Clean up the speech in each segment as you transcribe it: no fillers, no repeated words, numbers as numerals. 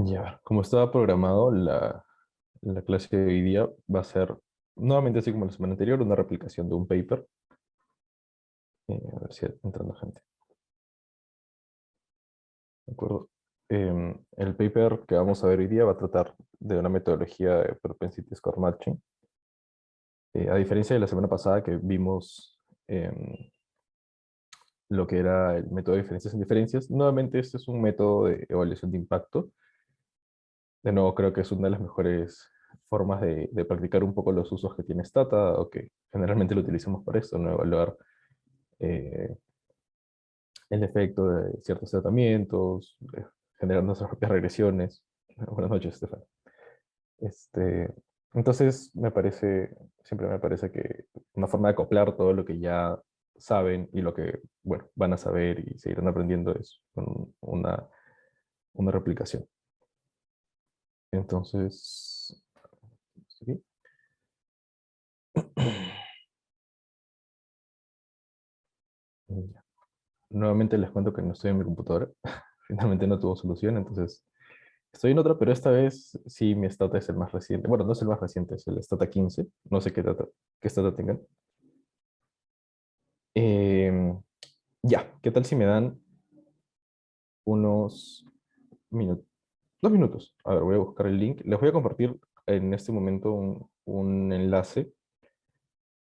Ya, como estaba programado, la clase de hoy día va a ser, nuevamente así como la semana anterior, una replicación de un paper. A ver si entra la gente. ¿De acuerdo? El paper que vamos a ver hoy día va a tratar de una metodología de propensity score matching. A diferencia de la semana pasada que vimos lo que era el método de diferencias en diferencias, nuevamente este es un método de evaluación de impacto. De nuevo, creo que es una de las mejores formas de practicar un poco los usos que tiene Stata, o que generalmente lo utilizamos para esto, ¿no? Evaluar eh, el efecto de ciertos tratamientos, generar nuestras propias regresiones. Buenas noches, Estefan. Este, entonces, siempre me parece que una forma de acoplar todo lo que ya saben y lo que, bueno, van a saber y seguirán aprendiendo es con una replicación. Entonces, ¿sí? Ya. Nuevamente les cuento que no estoy en mi computadora. Finalmente no tuvo solución, entonces estoy en otra, pero esta vez sí mi Stata es el más reciente. Bueno, no es el más reciente, es el Stata 15. No sé qué Stata tengan. Em, ya, ¿qué tal si me dan unos minutos? 2 minutos. A ver, voy a buscar el link. Les voy a compartir en este momento un enlace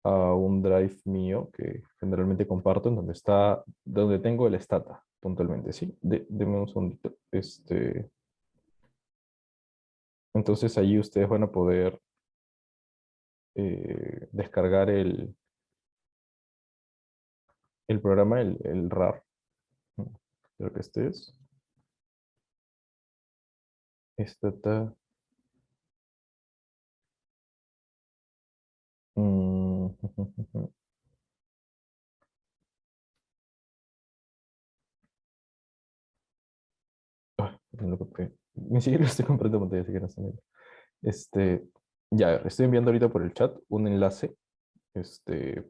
a un drive mío que generalmente comparto, en donde donde tengo el Stata puntualmente, ¿sí? Deme un segundito. Entonces allí ustedes van a poder descargar el programa, el RAR. Creo que este es. Stata. mm, no lo copié. Ni siquiera lo estoy comprando en pantalla, así que no está bien. Este, ya, estoy enviando ahorita por el chat un enlace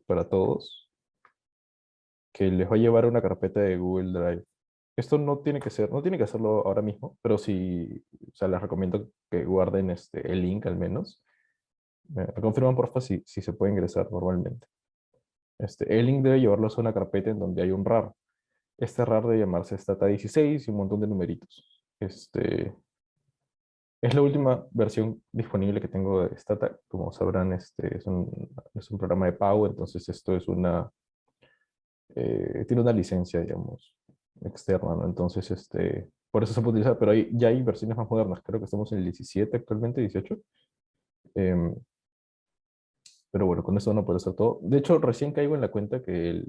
para todos que les va a llevar a una carpeta de Google Drive. Esto no tiene que hacerlo ahora mismo, pero sí, o sea, les recomiendo que guarden el link al menos. Me confirman porfa si se puede ingresar normalmente. El link debe llevarlos a una carpeta en donde hay un RAR. Este RAR debe llamarse Stata 16 y un montón de numeritos. Es la última versión disponible que tengo de Stata. Como sabrán, es un programa de pago, entonces esto tiene una licencia, digamos, externa, ¿no? Entonces, por eso se puede utilizar, pero ya hay versiones más modernas. Creo que estamos en el 17 actualmente, 18. Em, pero bueno, con eso no puede ser todo. De hecho, recién caigo en la cuenta que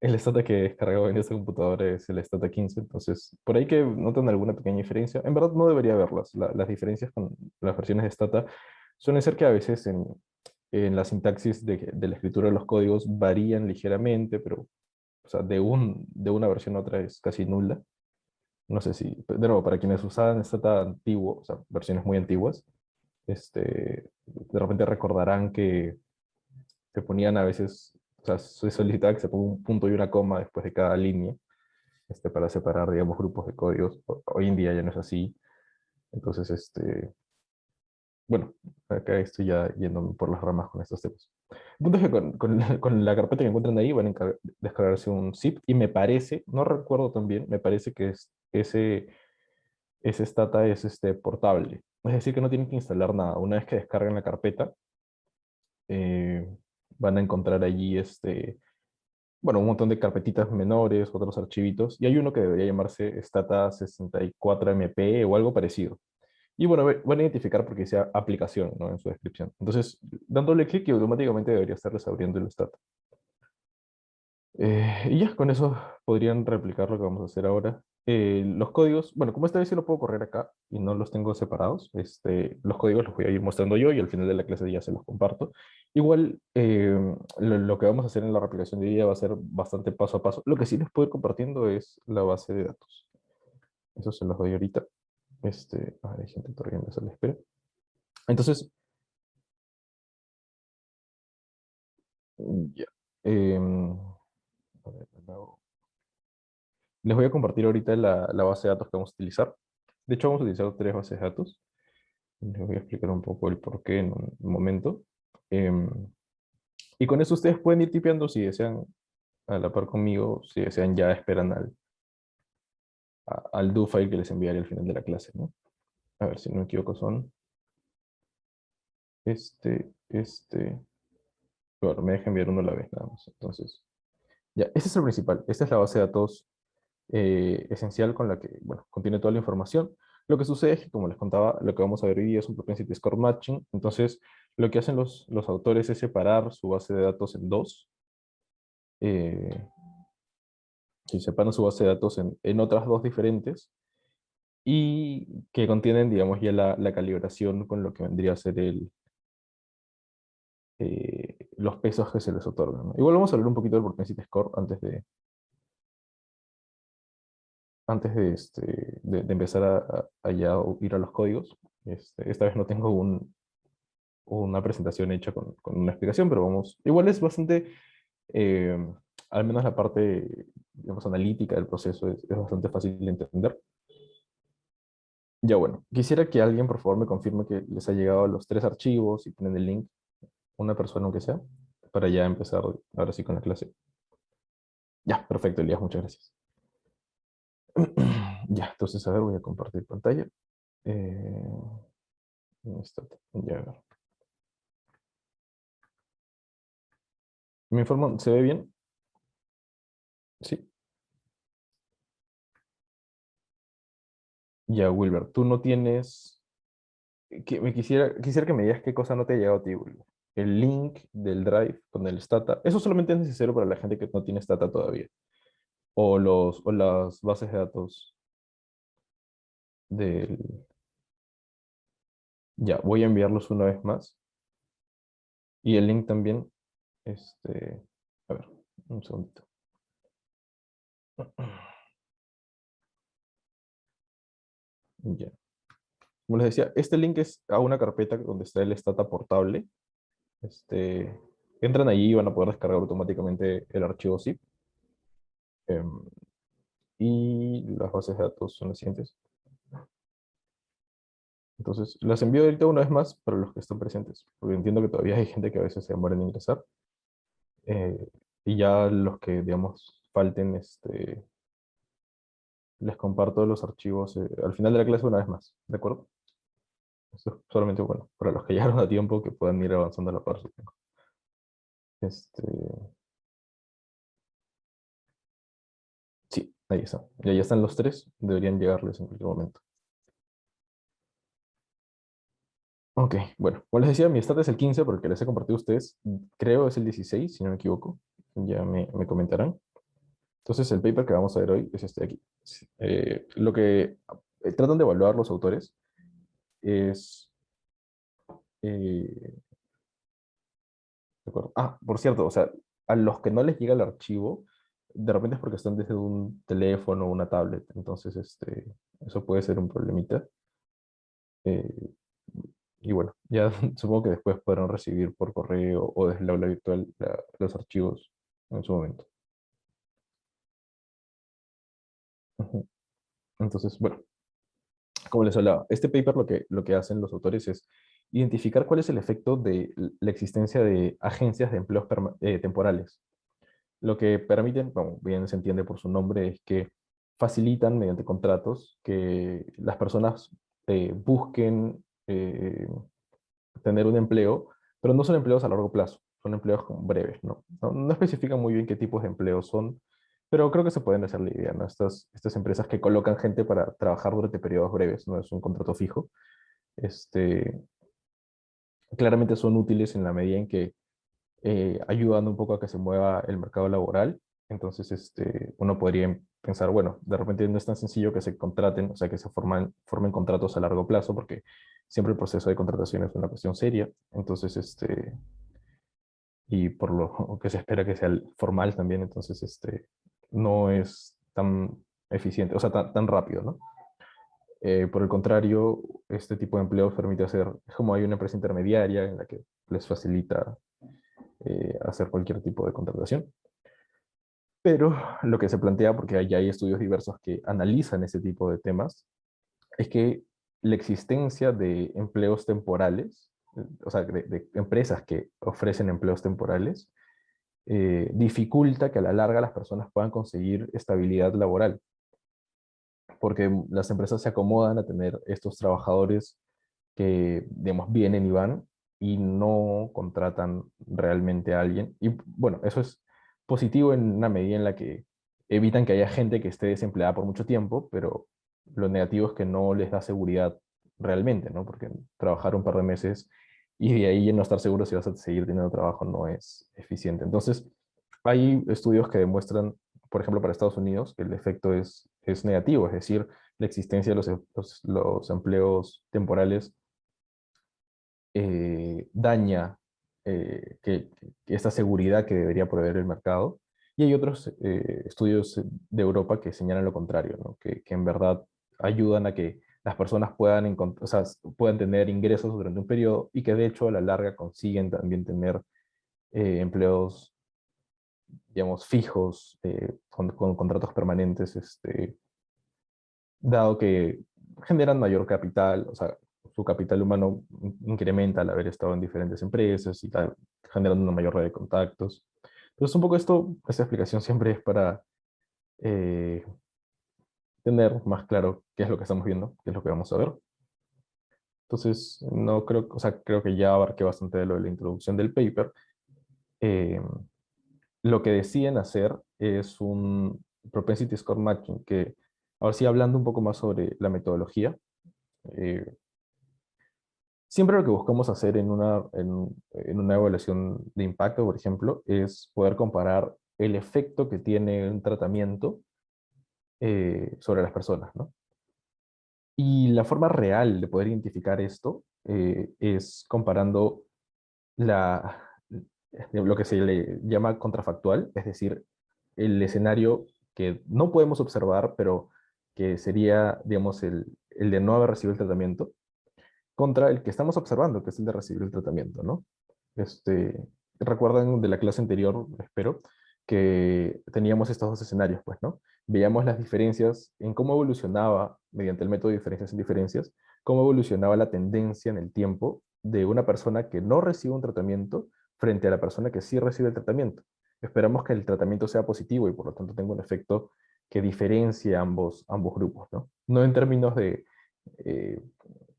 el Stata que he descargado en este computador es el Stata 15, entonces por ahí que notan alguna pequeña diferencia. En verdad no debería haberlas. Las diferencias con las versiones de Stata suelen ser que a veces en la sintaxis de la escritura de los códigos varían ligeramente, pero o sea, de una versión a otra es casi nula. No sé si, de nuevo, para quienes usaban Stata antiguo, o sea, versiones muy antiguas, de repente recordarán que se ponían a veces, o sea, se solicitaba que se ponga un punto y una coma después de cada línea, para separar, digamos, grupos de códigos. Hoy en día ya no es así. Entonces, bueno, acá estoy ya yendo por las ramas con estos temas. El punto es que con la carpeta que encuentran ahí van a descargarse un zip y me parece, no recuerdo tan bien, me parece que ese Stata es portable. Es decir, que no tienen que instalar nada. Una vez que descargan la carpeta, eh, van a encontrar allí bueno, un montón de carpetitas menores, otros archivitos, y hay uno que debería llamarse Stata 64MP o algo parecido. Y bueno, van a identificar porque dice aplicación, ¿no? En su descripción. Entonces, dándole clic y automáticamente debería estarles abriendo el Stata. Y ya, con eso podrían replicar lo que vamos a hacer ahora. Los códigos, bueno, como esta vez sí lo puedo correr acá y no los tengo separados, los códigos los voy a ir mostrando yo y al final de la clase ya se los comparto. Igual, lo que vamos a hacer en la replicación de día va a ser bastante paso a paso. Lo que sí les puedo ir compartiendo es la base de datos. Eso se los doy ahorita. Hay gente corriendo, se la espera. Entonces, ya. A ver, les voy a compartir ahorita la base de datos que vamos a utilizar. De hecho, vamos a utilizar tres bases de datos. Les voy a explicar un poco el por qué en un momento. Em, y con eso ustedes pueden ir tipeando si desean a la par conmigo, si desean ya esperan al do file que les enviaré al final de la clase, ¿no? A ver si no me equivoco, son este. Bueno, me deja enviar uno a la vez nada más. Entonces, ya, este es el principal. Esta es la base de datos esencial con la que, bueno, contiene toda la información. Lo que sucede es que, como les contaba, lo que vamos a ver hoy día es un propensity score matching. Entonces, lo que hacen los autores es separar su base de datos en dos. Eh, y separan su base de datos en otras dos diferentes y que contienen, digamos, ya la calibración con lo que vendría a ser los pesos que se les otorgan, ¿no? Igual vamos a hablar un poquito del propensity score antes de empezar a ya ir a los códigos. Esta vez no tengo una presentación hecha con una explicación, pero vamos, igual es bastante, eh, al menos la parte, digamos, analítica del proceso es bastante fácil de entender. Ya bueno, quisiera que alguien por favor me confirme que les ha llegado los tres archivos y tienen el link, una persona aunque sea, para ya empezar ahora sí con la clase. Ya, perfecto, Elías, muchas gracias. Ya, entonces a ver, voy a compartir pantalla. Eh, ¿Dónde está? Ya, a ver. ¿Me informan? ¿Se ve bien? Sí. Ya, Wilber, tú no tienes... quisiera que me digas qué cosa no te ha llegado a ti, Wilber. El link del Drive con el Stata. Eso solamente es necesario para la gente que no tiene Stata todavía. O las bases de datos del... Ya, voy a enviarlos una vez más. Y el link también. A ver, un segundito. Ya. Como les decía, este link es a una carpeta donde está el Stata portable. Este, Entran allí y van a poder descargar automáticamente el archivo zip. em, y las bases de datos son las siguientes. Entonces, las envío ahorita una vez más para los que están presentes, porque entiendo que todavía hay gente que a veces se demora en ingresar. eh, y ya los que, digamos, falten, les comparto los archivos al final de la clase una vez más, ¿de acuerdo? Eso es solamente, bueno, para los que llegaron a tiempo que puedan ir avanzando a la par, supongo. Este, sí, ahí está. Ya están los tres, deberían llegarles en cualquier momento. Ok, bueno, como les decía, mi stat es el 15, porque les he compartido a ustedes, creo es el 16 si no me equivoco, ya me comentarán. Entonces, el paper que vamos a ver hoy es este de aquí. Sí. Lo que tratan de evaluar los autores es... eh, ¿de acuerdo? Ah, por cierto, o sea, a los que no les llega el archivo, de repente es porque están desde un teléfono o una tablet, entonces eso puede ser un problemita. Eh, y bueno, ya supongo que después podrán recibir por correo o desde el aula virtual los archivos en su momento. Ujú. Entonces, bueno, como les hablaba, este paper lo que hacen los autores es identificar cuál es el efecto de la existencia de agencias de empleos temporales. Lo que permiten, como bien se entiende por su nombre, es que facilitan mediante contratos que las personas busquen tener un empleo, pero no son empleos a largo plazo, son empleos como breves, ¿no? No especifican muy bien qué tipos de empleos son, pero creo que se pueden hacer la idea, ¿no? Estas empresas que colocan gente para trabajar durante periodos breves, no es un contrato fijo, este, claramente son útiles en la medida en que ayudan un poco a que se mueva el mercado laboral. Entonces, uno podría pensar, bueno, de repente no es tan sencillo que se contraten, o sea, que se formen contratos a largo plazo, porque siempre el proceso de contratación es una cuestión seria. Entonces, y por lo que se espera que sea formal también, entonces, no es tan eficiente, o sea, tan rápido, ¿no? Por el contrario, este tipo de empleos permite hacer, es como hay una empresa intermediaria en la que les facilita hacer cualquier tipo de contratación. Pero lo que se plantea, porque ya hay estudios diversos que analizan ese tipo de temas, es que la existencia de empleos temporales, o sea, de empresas que ofrecen empleos temporales, dificulta que a la larga las personas puedan conseguir estabilidad laboral, porque las empresas se acomodan a tener estos trabajadores que, digamos, vienen y van y no contratan realmente a alguien. Y bueno, eso es positivo en una medida en la que evitan que haya gente que esté desempleada por mucho tiempo, pero lo negativo es que no les da seguridad realmente, ¿no? Porque trabajar un par de meses y de ahí no estar seguro si vas a seguir teniendo trabajo no es eficiente. Entonces, hay estudios que demuestran, por ejemplo, para Estados Unidos, que el efecto es negativo, es decir, la existencia de los empleos temporales daña que esta seguridad que debería proveer el mercado. Y hay otros estudios de Europa que señalan lo contrario, ¿no? Que en verdad ayudan a que las personas puedan, o sea, puedan tener ingresos durante un periodo y que de hecho a la larga consiguen también tener empleos, digamos, fijos, con contratos permanentes, dado que generan mayor capital, o sea, su capital humano incrementa al haber estado en diferentes empresas y tal, generando una mayor red de contactos. Entonces, un poco esta explicación siempre es para eh, tener más claro qué es lo que estamos viendo, qué es lo que vamos a ver. Entonces, no creo, o sea, creo que ya abarqué bastante de lo de la introducción del paper. Eh, lo que deciden hacer es un propensity score matching, que ahora sí hablando un poco más sobre la metodología, eh, siempre lo que buscamos hacer en una evaluación de impacto, por ejemplo, es poder comparar el efecto que tiene un tratamiento sobre las personas, ¿no? Y la forma real de poder identificar esto es comparando lo que se le llama contrafactual, es decir, el escenario que no podemos observar, pero que sería, digamos, el de no haber recibido el tratamiento, contra el que estamos observando, que es el de recibir el tratamiento, ¿no? Este, recuerdan de la clase anterior, espero, que teníamos estos dos escenarios, pues, ¿no? Veíamos las diferencias en cómo evolucionaba, mediante el método de diferencias en diferencias, cómo evolucionaba la tendencia en el tiempo de una persona que no recibe un tratamiento frente a la persona que sí recibe el tratamiento. Esperamos que el tratamiento sea positivo y por lo tanto tenga un efecto que diferencie ambos grupos, ¿no? No en términos eh,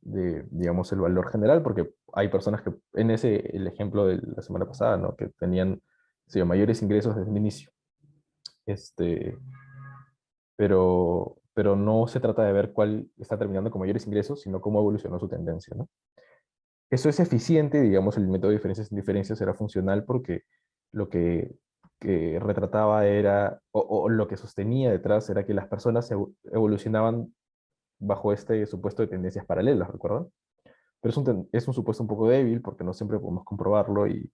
digamos, el valor general, porque hay personas que, el ejemplo de la semana pasada, ¿no? Que tenían, sí, mayores ingresos desde el inicio. Este, pero no se trata de ver cuál está terminando con mayores ingresos, sino cómo evolucionó su tendencia, ¿no? Eso es eficiente, digamos, el método de diferencias en diferencias era funcional porque lo que retrataba era, o lo que sostenía detrás era que las personas evolucionaban bajo este supuesto de tendencias paralelas, ¿recuerdan? Pero es un supuesto un poco débil porque no siempre podemos comprobarlo y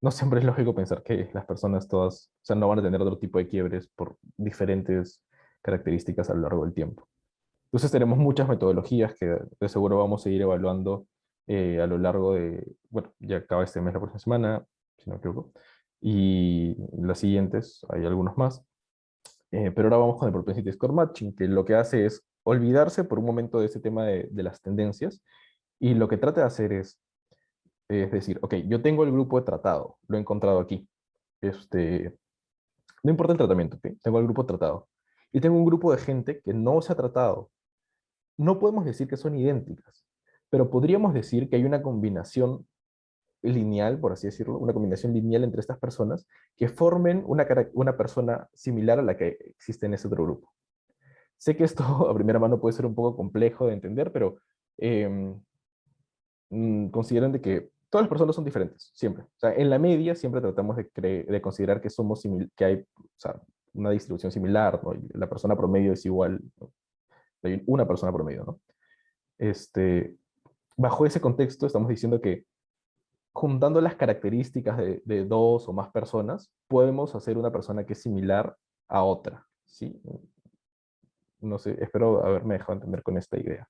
no siempre es lógico pensar que las personas todas, o sea, no van a tener otro tipo de quiebres por diferentes características a lo largo del tiempo. Entonces tenemos muchas metodologías que de seguro vamos a ir evaluando a lo largo de, bueno, ya acaba este mes la próxima semana, si no me equivoco, y las siguientes, hay algunos más. Pero ahora vamos con el propensity score matching, que lo que hace es olvidarse por un momento de ese tema de las tendencias y lo que trata de hacer es decir, ok, yo tengo el grupo de tratado, lo he encontrado aquí. No importa el tratamiento, ok, tengo el grupo tratado. Y tengo un grupo de gente que no se ha tratado. No podemos decir que son idénticas, pero podríamos decir que hay una combinación lineal, por así decirlo, una combinación lineal entre estas personas que formen una persona similar a la que existe en ese otro grupo. Sé que esto a primera mano puede ser un poco complejo de entender, pero em, consideran de que todas las personas son diferentes, siempre. O sea, en la media siempre tratamos de considerar que que hay, o sea, una distribución similar, ¿no? Y la persona promedio es igual, ¿no? Hay una persona promedio, ¿no? Este, bajo ese contexto estamos diciendo que juntando las características de dos o más personas, podemos hacer una persona que es similar a otra, ¿sí? No sé, espero haberme dejado entender con esta idea.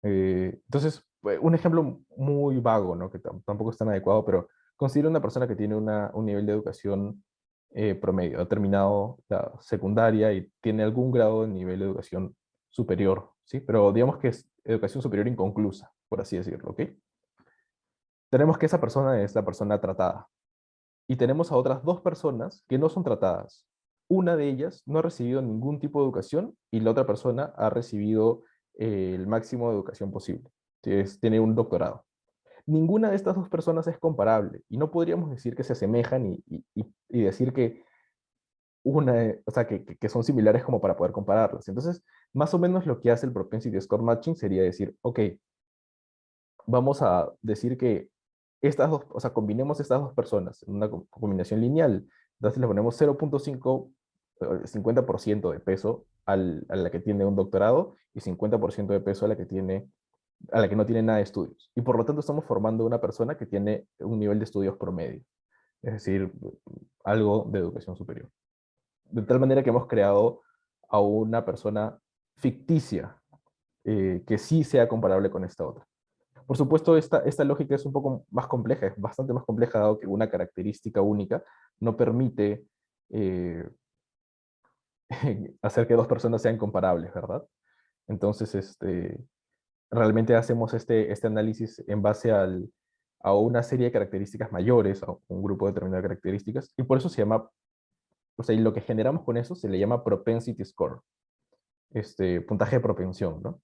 Entonces, un ejemplo muy vago, ¿no? Que tampoco es tan adecuado, pero considera una persona que tiene un nivel de educación promedio, ha terminado la secundaria y tiene algún grado de nivel de educación superior, ¿sí? Pero digamos que es educación superior inconclusa, por así decirlo, ¿ok? Tenemos que esa persona es la persona tratada. Y tenemos a otras dos personas que no son tratadas. Una de ellas no ha recibido ningún tipo de educación y la otra persona ha recibido el máximo de educación posible. Tiene un doctorado. Ninguna de estas dos personas es comparable y no podríamos decir que se asemejan y decir que o sea, que son similares como para poder compararlas. Entonces, más o menos lo que hace el propensity score matching sería decir, ok, vamos a decir que estas dos, o sea, combinemos estas dos personas en una combinación lineal. Entonces le ponemos 0.5, 50% de peso a la que tiene un doctorado y 50% de peso a la que no tiene nada de estudios. Y por lo tanto estamos formando una persona que tiene un nivel de estudios promedio, es decir, algo de educación superior. De tal manera que hemos creado a una persona ficticia que sí sea comparable con esta otra. Por supuesto, esta lógica es un poco más compleja, es bastante más compleja, dado que una característica única no permite eh, hacer que dos personas sean comparables, ¿verdad? Entonces, realmente hacemos este análisis en base a una serie de características mayores, a un grupo determinado de características, y por eso se llama, o sea, y lo que generamos con eso se le llama propensity score, puntaje de propensión, ¿no?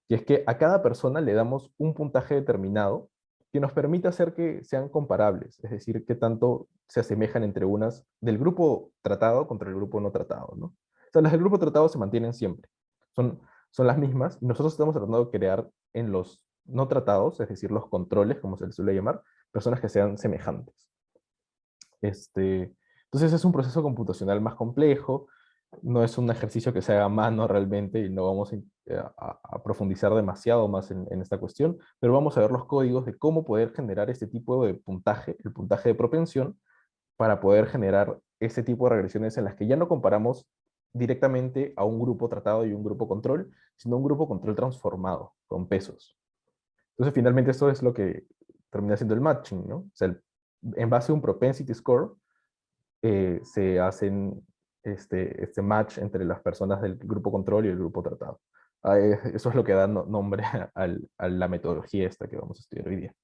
Y es que a cada persona le damos un puntaje determinado que nos permite hacer que sean comparables, es decir, que tanto se asemejan entre unas del grupo tratado contra el grupo no tratado, ¿no? O sea, las del grupo tratado se mantienen siempre, son, son las mismas, y nosotros estamos tratando de crear en los no tratados, es decir, los controles, como se les suele llamar, personas que sean semejantes. Entonces es un proceso computacional más complejo, no es un ejercicio que se haga a mano realmente y no vamos a profundizar demasiado más en esta cuestión, pero vamos a ver los códigos de cómo poder generar este tipo de puntaje, el puntaje de propensión, para poder generar este tipo de regresiones en las que ya no comparamos directamente a un grupo tratado y un grupo control, sino un grupo control transformado con pesos. Entonces finalmente esto es lo que termina siendo el matching, ¿no? O sea, en base a un propensity score, se hacen este match entre las personas del grupo control y el grupo tratado. Eso es lo que da nombre a la metodología esta que vamos a estudiar hoy día.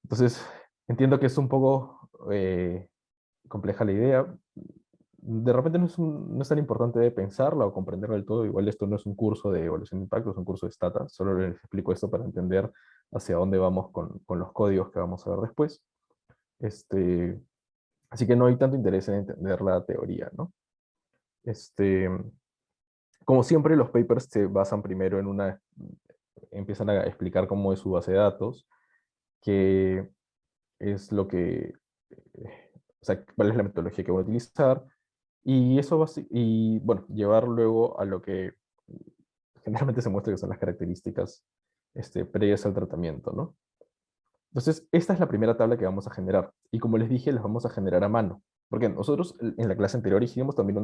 Entonces, entiendo que es un poco compleja la idea. De repente no es tan importante de pensarla o comprenderla del todo. Igual esto no es un curso de evaluación de impacto, es un curso de Stata. Solo les explico esto para entender hacia dónde vamos con los códigos que vamos a ver después. Este, Así que no hay tanto interés en entender la teoría, ¿no? Este, Como siempre, los papers se basan primero empiezan a explicar cómo es su base de datos, qué es lo que, o sea, cuál es la metodología que van a utilizar, y eso y bueno, llevar luego a lo que generalmente se muestra que son las características previas al tratamiento, ¿no? Entonces, esta es la primera tabla que vamos a generar. Y como les dije, las vamos a generar a mano. Porque nosotros en la clase anterior hicimos también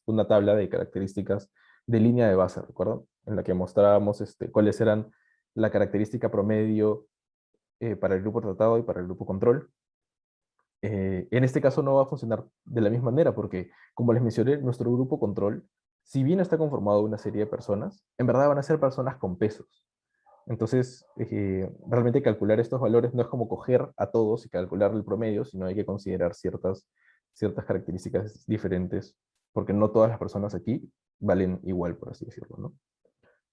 una tabla de características de línea de base, ¿recuerdan? En la que mostrábamos cuáles eran la característica promedio para el grupo tratado y para el grupo control. En este caso no va a funcionar de la misma manera, porque como les mencioné, nuestro grupo control, si bien está conformado de una serie de personas, en verdad van a ser personas con pesos. Entonces, realmente calcular estos valores no es como coger a todos y calcular el promedio, sino hay que considerar ciertas características diferentes, porque no todas las personas aquí valen igual, por así decirlo, ¿no?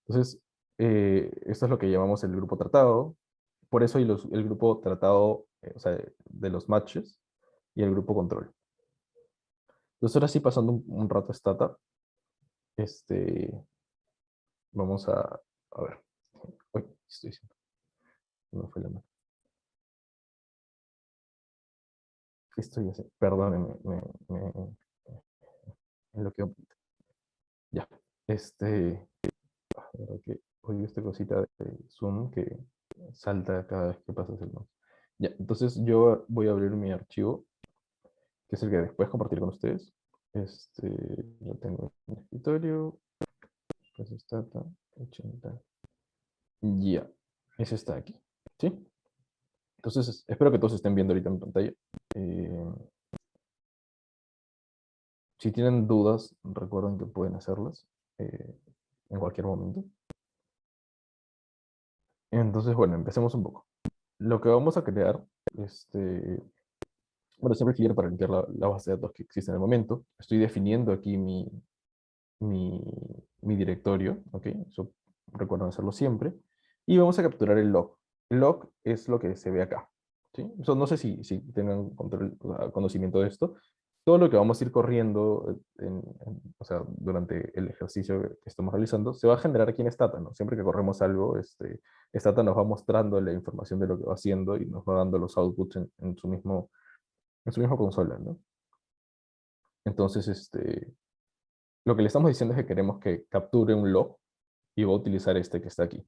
Entonces, esto es lo que llamamos el grupo tratado. Por eso el grupo tratado, o sea, de los matches y el grupo control. Entonces, ahora sí, pasando un rato a Stata, este, vamos a ver. Uy, ¿qué estoy diciendo? No fue la mano. ¿Qué estoy haciendo? Perdónenme, en lo que... Ya. Este... La verdad que odio esta cosita de Zoom que salta cada vez que pasas el mouse. Ya, entonces yo voy a abrir mi archivo, que es el que después compartir con ustedes. Lo tengo en el escritorio. Pues está 80. Ya, ese está aquí. ¿Sí? Entonces, espero que todos estén viendo ahorita en pantalla. Eh, Si tienen dudas, recuerden que pueden hacerlas eh, en cualquier momento. Entonces, bueno, empecemos un poco. Lo que vamos a crear, bueno, siempre clear para limpiar la base de datos que existe en el momento. Estoy definiendo aquí mi, mi directorio, ¿ok? Eso recuerden hacerlo siempre. Y vamos a capturar el log. El log es lo que se ve acá, ¿sí? Eso no sé si tengan conocimiento de esto. Todo lo que vamos a ir corriendo, o sea, durante el ejercicio que estamos realizando, se va a generar aquí en Stata, ¿no? Siempre que corremos algo, Stata nos va mostrando la información de lo que va haciendo y nos va dando los outputs en su misma consola, ¿no? Entonces, lo que le estamos diciendo es que queremos que capture un log y va a utilizar este que está aquí,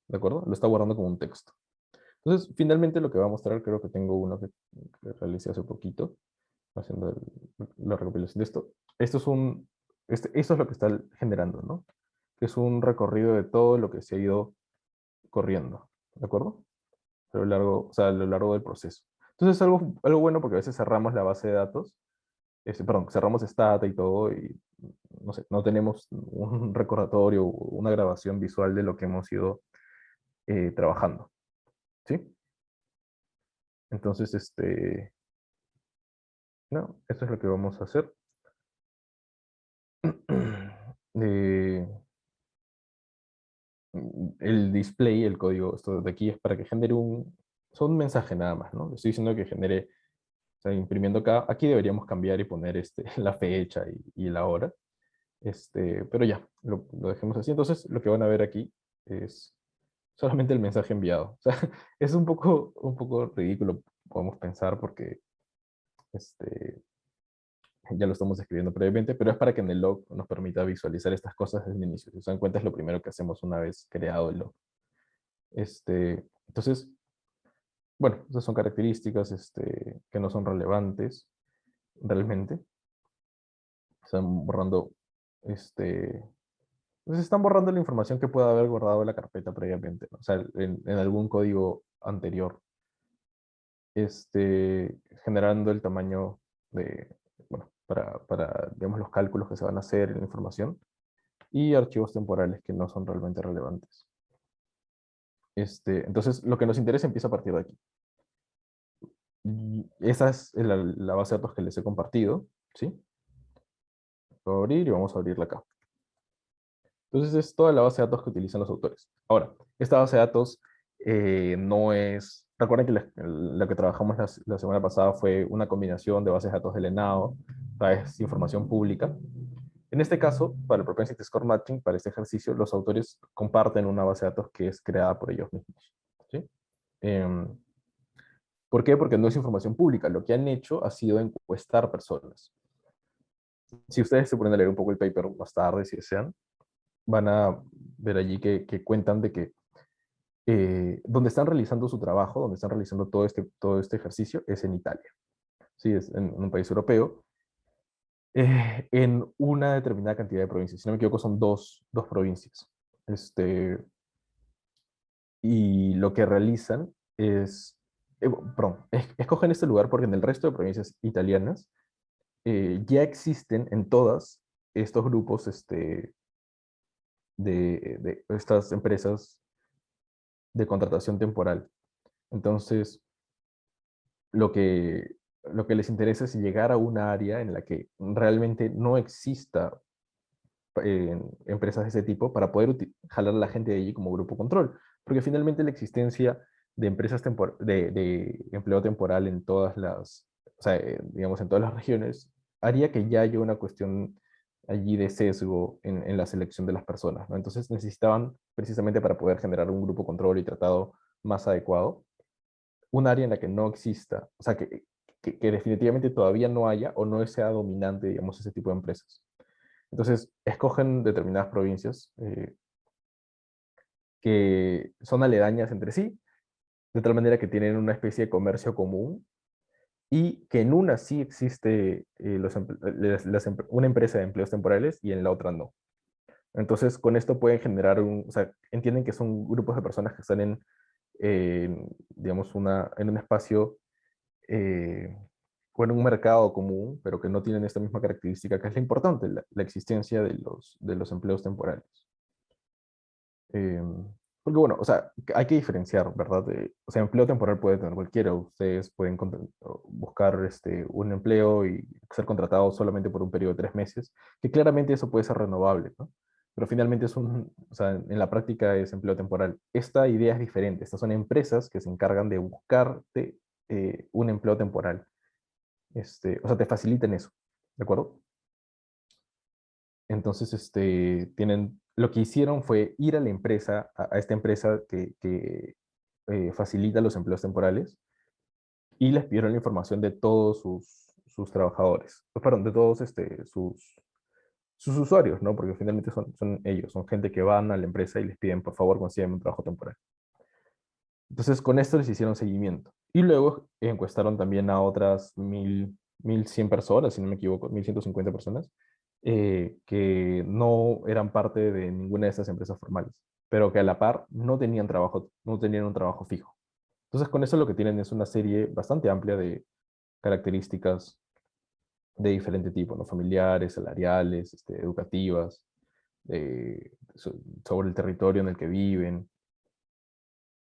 ¿de acuerdo? Lo está guardando como un texto. Entonces, finalmente lo que va a mostrar, creo que tengo uno que realicé hace poquito, haciendo la recopilación de esto. Esto es lo que está generando, ¿no? Que es un recorrido de todo lo que se ha ido corriendo, ¿de acuerdo? O sea, a lo largo del proceso. Entonces, algo bueno porque a veces cerramos la base de datos, perdón, cerramos Stata y todo, y no sé, no tenemos un recordatorio o una grabación visual de lo que hemos ido trabajando, ¿sí? Entonces, no, eso es lo que vamos a hacer. Eh, el display, el código, esto de aquí es para que genere son un mensaje nada más, ¿no? Le estoy diciendo que genere, o sea, imprimiendo acá, aquí deberíamos cambiar y poner la fecha y la hora, pero ya, lo dejemos así. Entonces, lo que van a ver aquí es solamente el mensaje enviado. O sea, es un poco ridículo, podemos pensar, porque este, ya lo estamos escribiendo previamente, pero es para que en el log nos permita visualizar estas cosas desde el inicio. Si se dan cuenta, es lo primero que hacemos una vez creado el log. Entonces, bueno, esas son características que no son relevantes realmente. Están borrando, este, pues están borrando la información que pueda haber guardado la carpeta previamente, ¿no? O sea, en algún código anterior, generando el tamaño bueno, digamos, los cálculos que se van a hacer en la información y archivos temporales que no son realmente relevantes. Entonces, lo que nos interesa empieza a partir de aquí. Y esa es la base de datos que les he compartido, ¿sí? Voy a abrir y vamos a abrirla acá. Entonces es toda la base de datos que utilizan los autores. Ahora, esta base de datos no es... Recuerden que la que trabajamos la semana pasada fue una combinación de bases de datos del ENAO, es información pública. En este caso, para el Propensity Score Matching, para este ejercicio, los autores comparten una base de datos que es creada por ellos mismos, ¿sí? Em, ¿Por qué? Porque no es información pública. Lo que han hecho ha sido encuestar personas. Si ustedes se ponen a leer un poco el paper más tarde, si desean, van a ver allí que cuentan de que donde están realizando su trabajo, donde están realizando todo este ejercicio, es en Italia. Sí, es en un país europeo, en una determinada cantidad de provincias. Si no me equivoco, son dos provincias. Y lo que realizan es, perdón, escogen este lugar porque en el resto de provincias italianas ya existen en todas estos grupos de estas empresas de contratación temporal. Entonces, lo que, lo que les interesa es llegar a una área en la que realmente no exista empresas de ese tipo para poder jalar a la gente de allí como grupo control. Porque finalmente la existencia de empresas de empleo temporal en todas o sea, digamos, en todas las regiones, haría que ya haya una cuestión allí de sesgo en la selección de las personas, ¿no? Entonces necesitaban, precisamente para poder generar un grupo control y tratado más adecuado, un área en la que no exista, o sea, que definitivamente todavía no haya o no sea dominante, digamos, ese tipo de empresas. Entonces, escogen determinadas provincias que son aledañas entre sí, de tal manera que tienen una especie de comercio común y que en una sí existe una empresa de empleos temporales y en la otra no. Entonces, con esto pueden generar o sea, entienden que son grupos de personas que están digamos, en un espacio o en un mercado común, pero que no tienen esta misma característica, que es la importante, la existencia de los empleos temporales. Eh, Porque bueno, o sea, hay que diferenciar, ¿verdad? O sea, empleo temporal puede tener cualquiera. Ustedes pueden buscar un empleo y ser contratados solamente por un periodo de 3 meses, que claramente eso puede ser renovable, ¿no? Pero finalmente o sea, en la práctica es empleo temporal. Esta idea es diferente. Estas son empresas que se encargan de buscarte un empleo temporal. O sea, te facilitan eso, ¿de acuerdo? Entonces, lo que hicieron fue ir a la empresa, a esta empresa que facilita los empleos temporales y les pidieron la información de todos sus trabajadores, perdón, de todos sus usuarios, ¿no? Porque finalmente son ellos, son gente que van a la empresa y les piden, por favor, consigan un trabajo temporal. Entonces, con esto les hicieron seguimiento. Y luego encuestaron también a otras 1.100 personas, si no me equivoco, 1.150 personas, que no eran parte de ninguna de estas empresas formales, pero que a la par no tenían trabajo, no tenían un trabajo fijo. Entonces, con eso lo que tienen es una serie bastante amplia de características de diferente tipo, ¿no? Familiares, salariales, educativas, sobre el territorio en el que viven,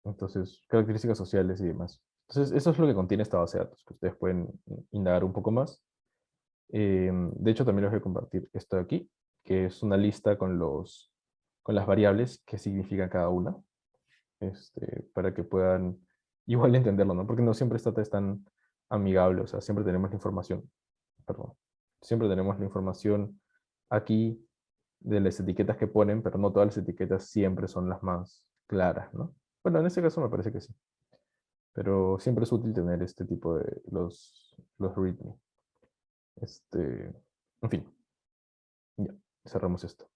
entonces, características sociales y demás. Entonces, eso es lo que contiene esta base de datos, que ustedes pueden indagar un poco más. De hecho, también les voy a compartir esto de aquí, que es una lista con las variables que significa cada una, para que puedan igual entenderlo, ¿no? Porque no siempre esta es tan amigable, o sea, siempre tenemos la información, perdón, siempre tenemos la información aquí de las etiquetas que ponen, pero no todas las etiquetas siempre son las más claras, ¿no? Bueno, en este caso me parece que sí, pero siempre es útil tener este tipo de los README. En fin, ya, cerramos esto.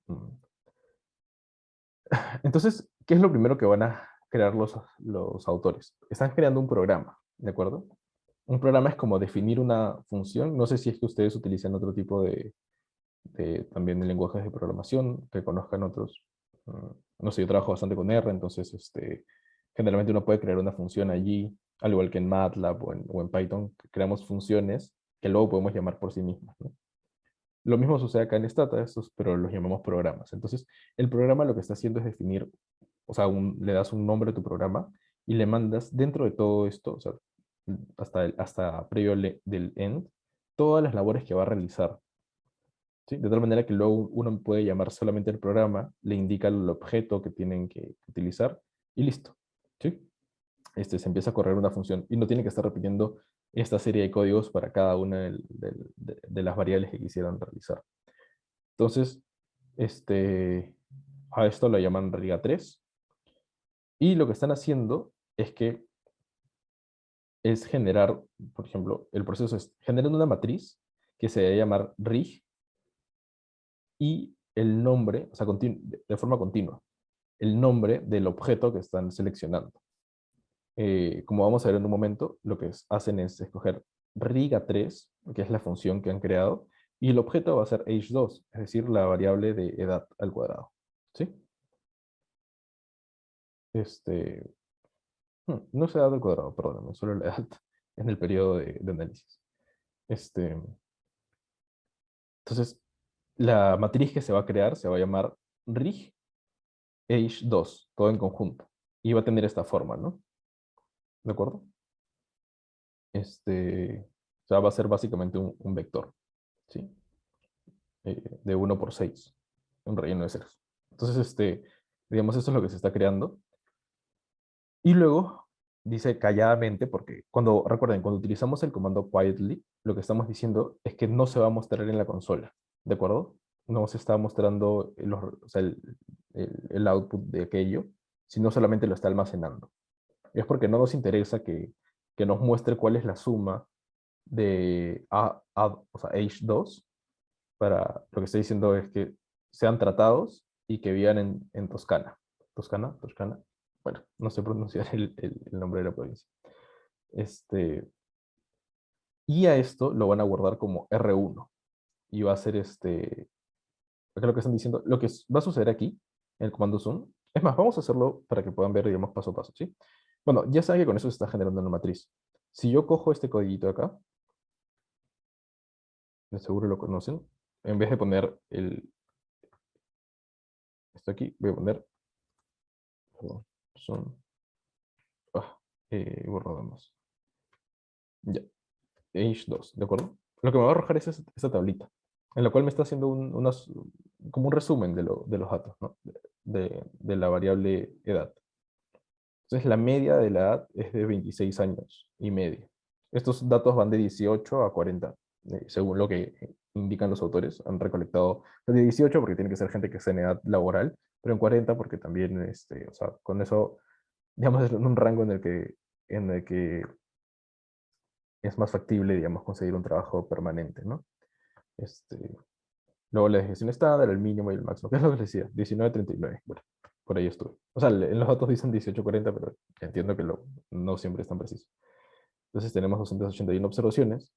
Entonces, ¿qué es lo primero que van a crear los autores? Están creando un programa, ¿de acuerdo? Un programa es como definir una función. No sé si es que ustedes utilizan otro tipo también de lenguajes de programación, que conozcan otros. No sé, yo trabajo bastante con R, entonces generalmente uno puede crear una función allí, al igual que en MATLAB o en Python, que creamos funciones que luego podemos llamar por sí mismas, ¿no? Lo mismo sucede acá en Stata, pero los llamamos programas. Entonces, el programa lo que está haciendo es definir, o sea, le das un nombre a tu programa y le mandas dentro de todo esto, o sea, hasta previo del end, todas las labores que va a realizar. ¿Sí? De tal manera que luego uno puede llamar solamente el programa, le indica el objeto que tienen que utilizar y listo. ¿Sí? Se empieza a correr una función y no tiene que estar repitiendo esta serie de códigos para cada una de las variables que quisieran realizar. Entonces, a esto lo llaman Riga 3 y lo que están haciendo es generar, por ejemplo, el proceso es generar una matriz que se va a llamar rig y el nombre, o sea, de forma continua, el nombre del objeto que están seleccionando. Como vamos a ver en un momento, lo que hacen es escoger riga3, que es la función que han creado, y el objeto va a ser age2, es decir, la variable de edad al cuadrado. ¿Sí? Este, no es edad al cuadrado, perdóname, solo la edad en el periodo de análisis. Este, entonces, la matriz que se va a crear se va a llamar rig age2, todo en conjunto, y va a tener esta forma, ¿no? ¿De acuerdo? O sea, va a ser básicamente un vector, ¿sí? De 1 por 6, un relleno de ceros. Entonces, digamos, esto es lo que se está creando. Y luego dice calladamente, porque recuerden, cuando utilizamos el comando quietly, lo que estamos diciendo es que no se va a mostrar en la consola, ¿de acuerdo? No se está mostrando o sea, el output de aquello, sino solamente lo está almacenando. Y es porque no nos interesa que nos muestre cuál es la suma de o sea, H2, para lo que estoy diciendo es que sean tratados y que vivan en Toscana. ¿Toscana? ¿Toscana? Bueno, no sé pronunciar el nombre de la provincia. Y a esto lo van a guardar como R1. Y va a ser lo que están diciendo, lo que va a suceder aquí, en el comando zoom. Es más, vamos a hacerlo para que puedan ver, digamos, paso a paso, ¿sí? Bueno, ya saben que con eso se está generando una matriz. Si yo cojo este codiguito de acá de seguro lo conocen. En vez de poner esto aquí, voy a poner, perdón, son, borro más. Ya, H2, ¿de acuerdo? Lo que me va a arrojar es esta tablita, en la cual me está haciendo como un resumen de los datos, ¿no? De la variable edad. Entonces, la media de la edad es de 26 años y medio. Estos datos van de 18 a 40, según lo que indican los autores. Han recolectado de 18 porque tiene que ser gente que esté en edad laboral, pero en 40 porque también, o sea, con eso, digamos, es un rango en el que es más factible, digamos, conseguir un trabajo permanente, ¿no? Este, Luego la desviación estándar, el mínimo y el máximo. ¿Qué es lo que les decía? 19,39. Bueno, por ahí estuve. O sea, en los datos dicen 18,40, pero entiendo que no siempre es tan preciso. Entonces tenemos 281 observaciones.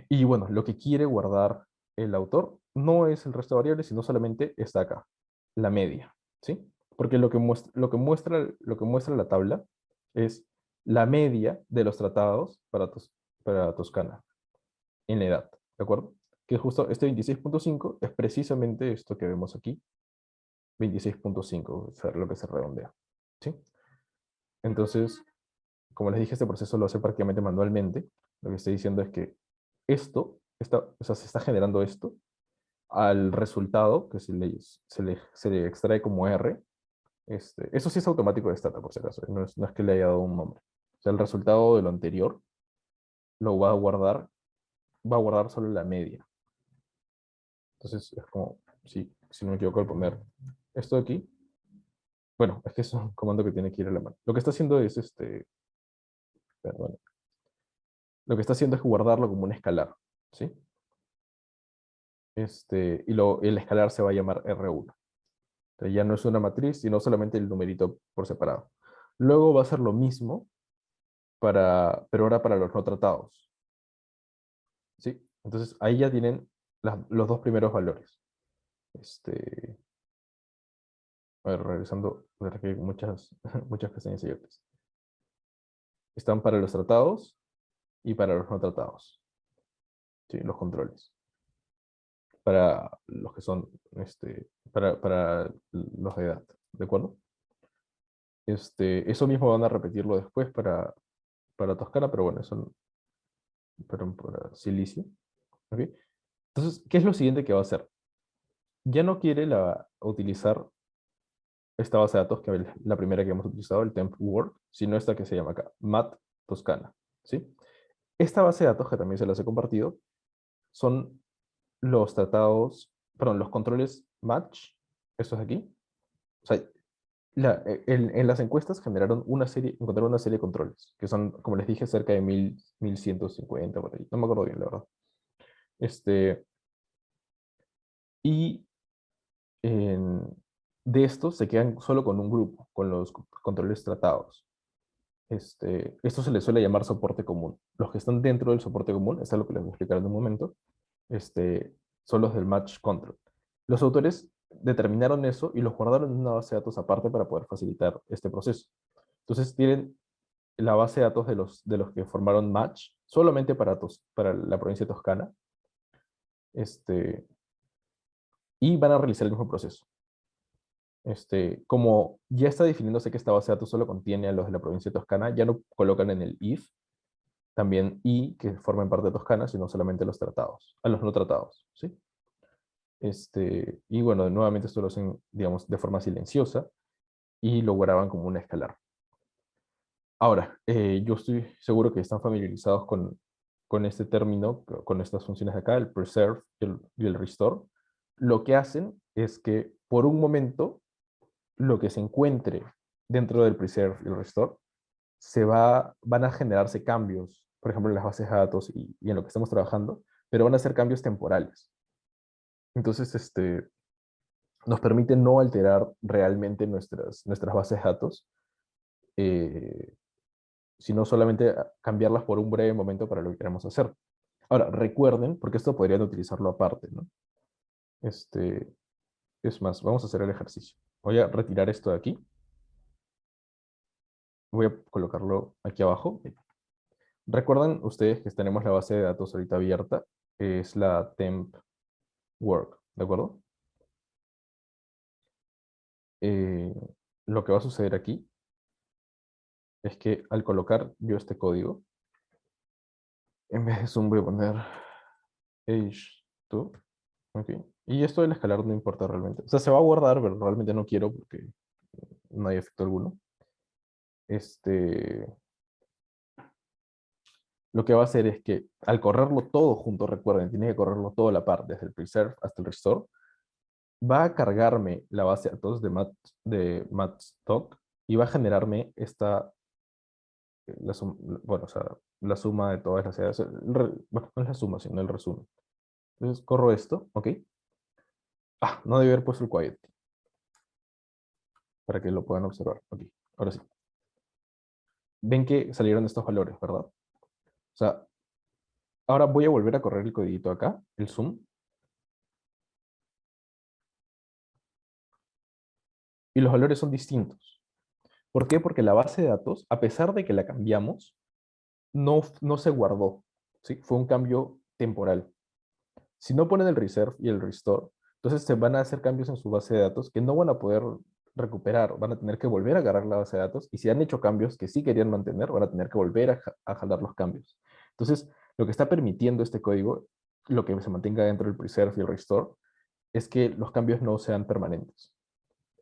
Y bueno, lo que quiere guardar el autor no es el resto de variables, sino solamente está acá, la media, ¿sí? Porque lo que muestra la tabla es la media de los tratados para Toscana en la edad, ¿de acuerdo? Que justo este 26,5 es precisamente esto que vemos aquí, 26,5, o sea, lo que se redondea, ¿sí? Entonces, como les dije, este proceso lo hace prácticamente manualmente. Lo que estoy diciendo es que o sea, se está generando esto al resultado que se le extrae como R. Eso sí es automático de Stata, por si acaso. No es que le haya dado un nombre. O sea, el resultado de lo anterior lo va a guardar solo la media. Entonces, es como, si no me equivoco, al poner esto de aquí, bueno, es que es un comando que tiene que ir a la mano. Lo que está haciendo es, perdón, lo que está haciendo es guardarlo como un escalar, ¿sí? Y el escalar se va a llamar R1. Entonces ya no es una matriz, sino solamente el numerito por separado. Luego va a ser lo mismo, pero ahora para los no tratados, ¿sí? Entonces ahí ya tienen los dos primeros valores. Este, a ver, regresando, a ver, aquí hay muchas, muchas pestañas abiertas. Están para los tratados y para los no tratados, ¿sí? Los controles. Para los que son, para los de edad, ¿de acuerdo? Eso mismo van a repetirlo después para Toscana, pero bueno, eso para Silicio. ¿Ok? Entonces, ¿qué es lo siguiente que va a hacer? Ya no quiere utilizar esta base de datos, que es la primera que hemos utilizado, el temp word, sino esta que se llama acá, mat Toscana. ¿Sí? Esta base de datos, que también se las he compartido, son los tratados, perdón, los controles match, estos de aquí. O sea, en las encuestas encontraron una serie de controles, que son, como les dije, cerca de 1150 por ahí. No me acuerdo bien, la verdad. Y en- de estos se quedan solo con un grupo, con los controles tratados. Esto se le suele llamar soporte común. Los que están dentro del soporte común, esto es lo que les voy a explicar en un momento, este, son los del match control. Los autores determinaron eso y los guardaron en una base de datos aparte para poder facilitar este proceso. Entonces tienen la base de datos de los que formaron match solamente para la provincia de Toscana, y van a realizar el mismo proceso. Como ya está definiéndose que esta base de datos solo contiene a los de la provincia de Toscana, ya no colocan en el if también y que formen parte de Toscana, sino solamente los tratados, a los no tratados, ¿sí? Y bueno, nuevamente esto lo hacen, digamos, de forma silenciosa y lo graban como un escalar. Ahora, yo estoy seguro que están familiarizados con este término, con estas funciones de acá, el preserve y el restore. Lo que hacen es que por un momento lo que se encuentre dentro del preserve y el restore van a generarse cambios, por ejemplo, en las bases de datos y en lo que estamos trabajando, pero van a ser cambios temporales. Entonces, nos permite no alterar realmente nuestras bases de datos, eh, sino solamente cambiarlas por un breve momento para lo que queremos hacer. Ahora, recuerden, porque esto podrían utilizarlo aparte, ¿no? Este, es más, vamos a hacer el ejercicio. Voy a retirar esto de aquí. Voy a colocarlo aquí abajo. Recuerdan ustedes que tenemos la base de datos ahorita abierta, es la temp work, ¿de acuerdo? Eh, lo que va a suceder aquí es que al colocar yo este código, en vez de zoom voy a poner h2, ok. Y esto del escalar no importa realmente. O sea, se va a guardar, pero realmente no quiero porque no hay efecto alguno. Este, lo que va a hacer es que al correrlo todo junto, recuerden, tiene que correrlo todo a la par, desde el preserve hasta el restore, va a cargarme la base de datos de matstock y va a generarme esta, bueno, o sea, la suma de todas las edades. Bueno, no es la suma, sino el resumen. Entonces corro esto, ¿ok? Ah, no debí haber puesto el quiet para que lo puedan observar. Ok, ahora sí. Ven que salieron estos valores, ¿verdad? O sea, ahora voy a volver a correr el codiguito acá, el zoom, y los valores son distintos. ¿Por qué? Porque la base de datos, a pesar de que la cambiamos, no se guardó, ¿sí? Fue un cambio temporal. Si no ponen el reserve y el restore, entonces se van a hacer cambios en su base de datos que no van a poder recuperar, van a tener que volver a agarrar la base de datos y si han hecho cambios que sí querían mantener, van a tener que volver a jalar los cambios. Entonces, lo que está permitiendo este código, lo que se mantenga dentro del preserve y el restore, es que los cambios no sean permanentes.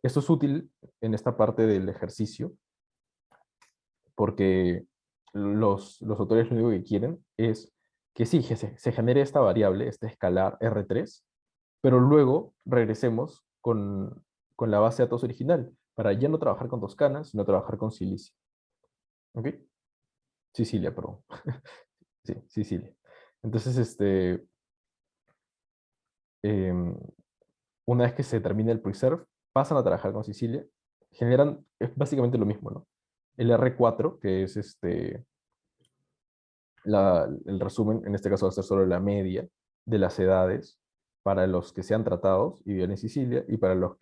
Esto es útil en esta parte del ejercicio porque los autores lo único que quieren es que sí, que se genere esta variable, este escalar R3, pero luego regresemos con la base de datos original, para ya no trabajar con Toscana, sino trabajar con Silicia. ¿Ok? Sicilia, perdón. Sí, Sicilia. Entonces, em, una vez que se termine el preserve, pasan a trabajar con Sicilia, generan, es básicamente lo mismo, ¿no? El R4, que es el resumen, en este caso va a ser solo la media de las edades para los que sean tratados y viven en Sicilia, y para luego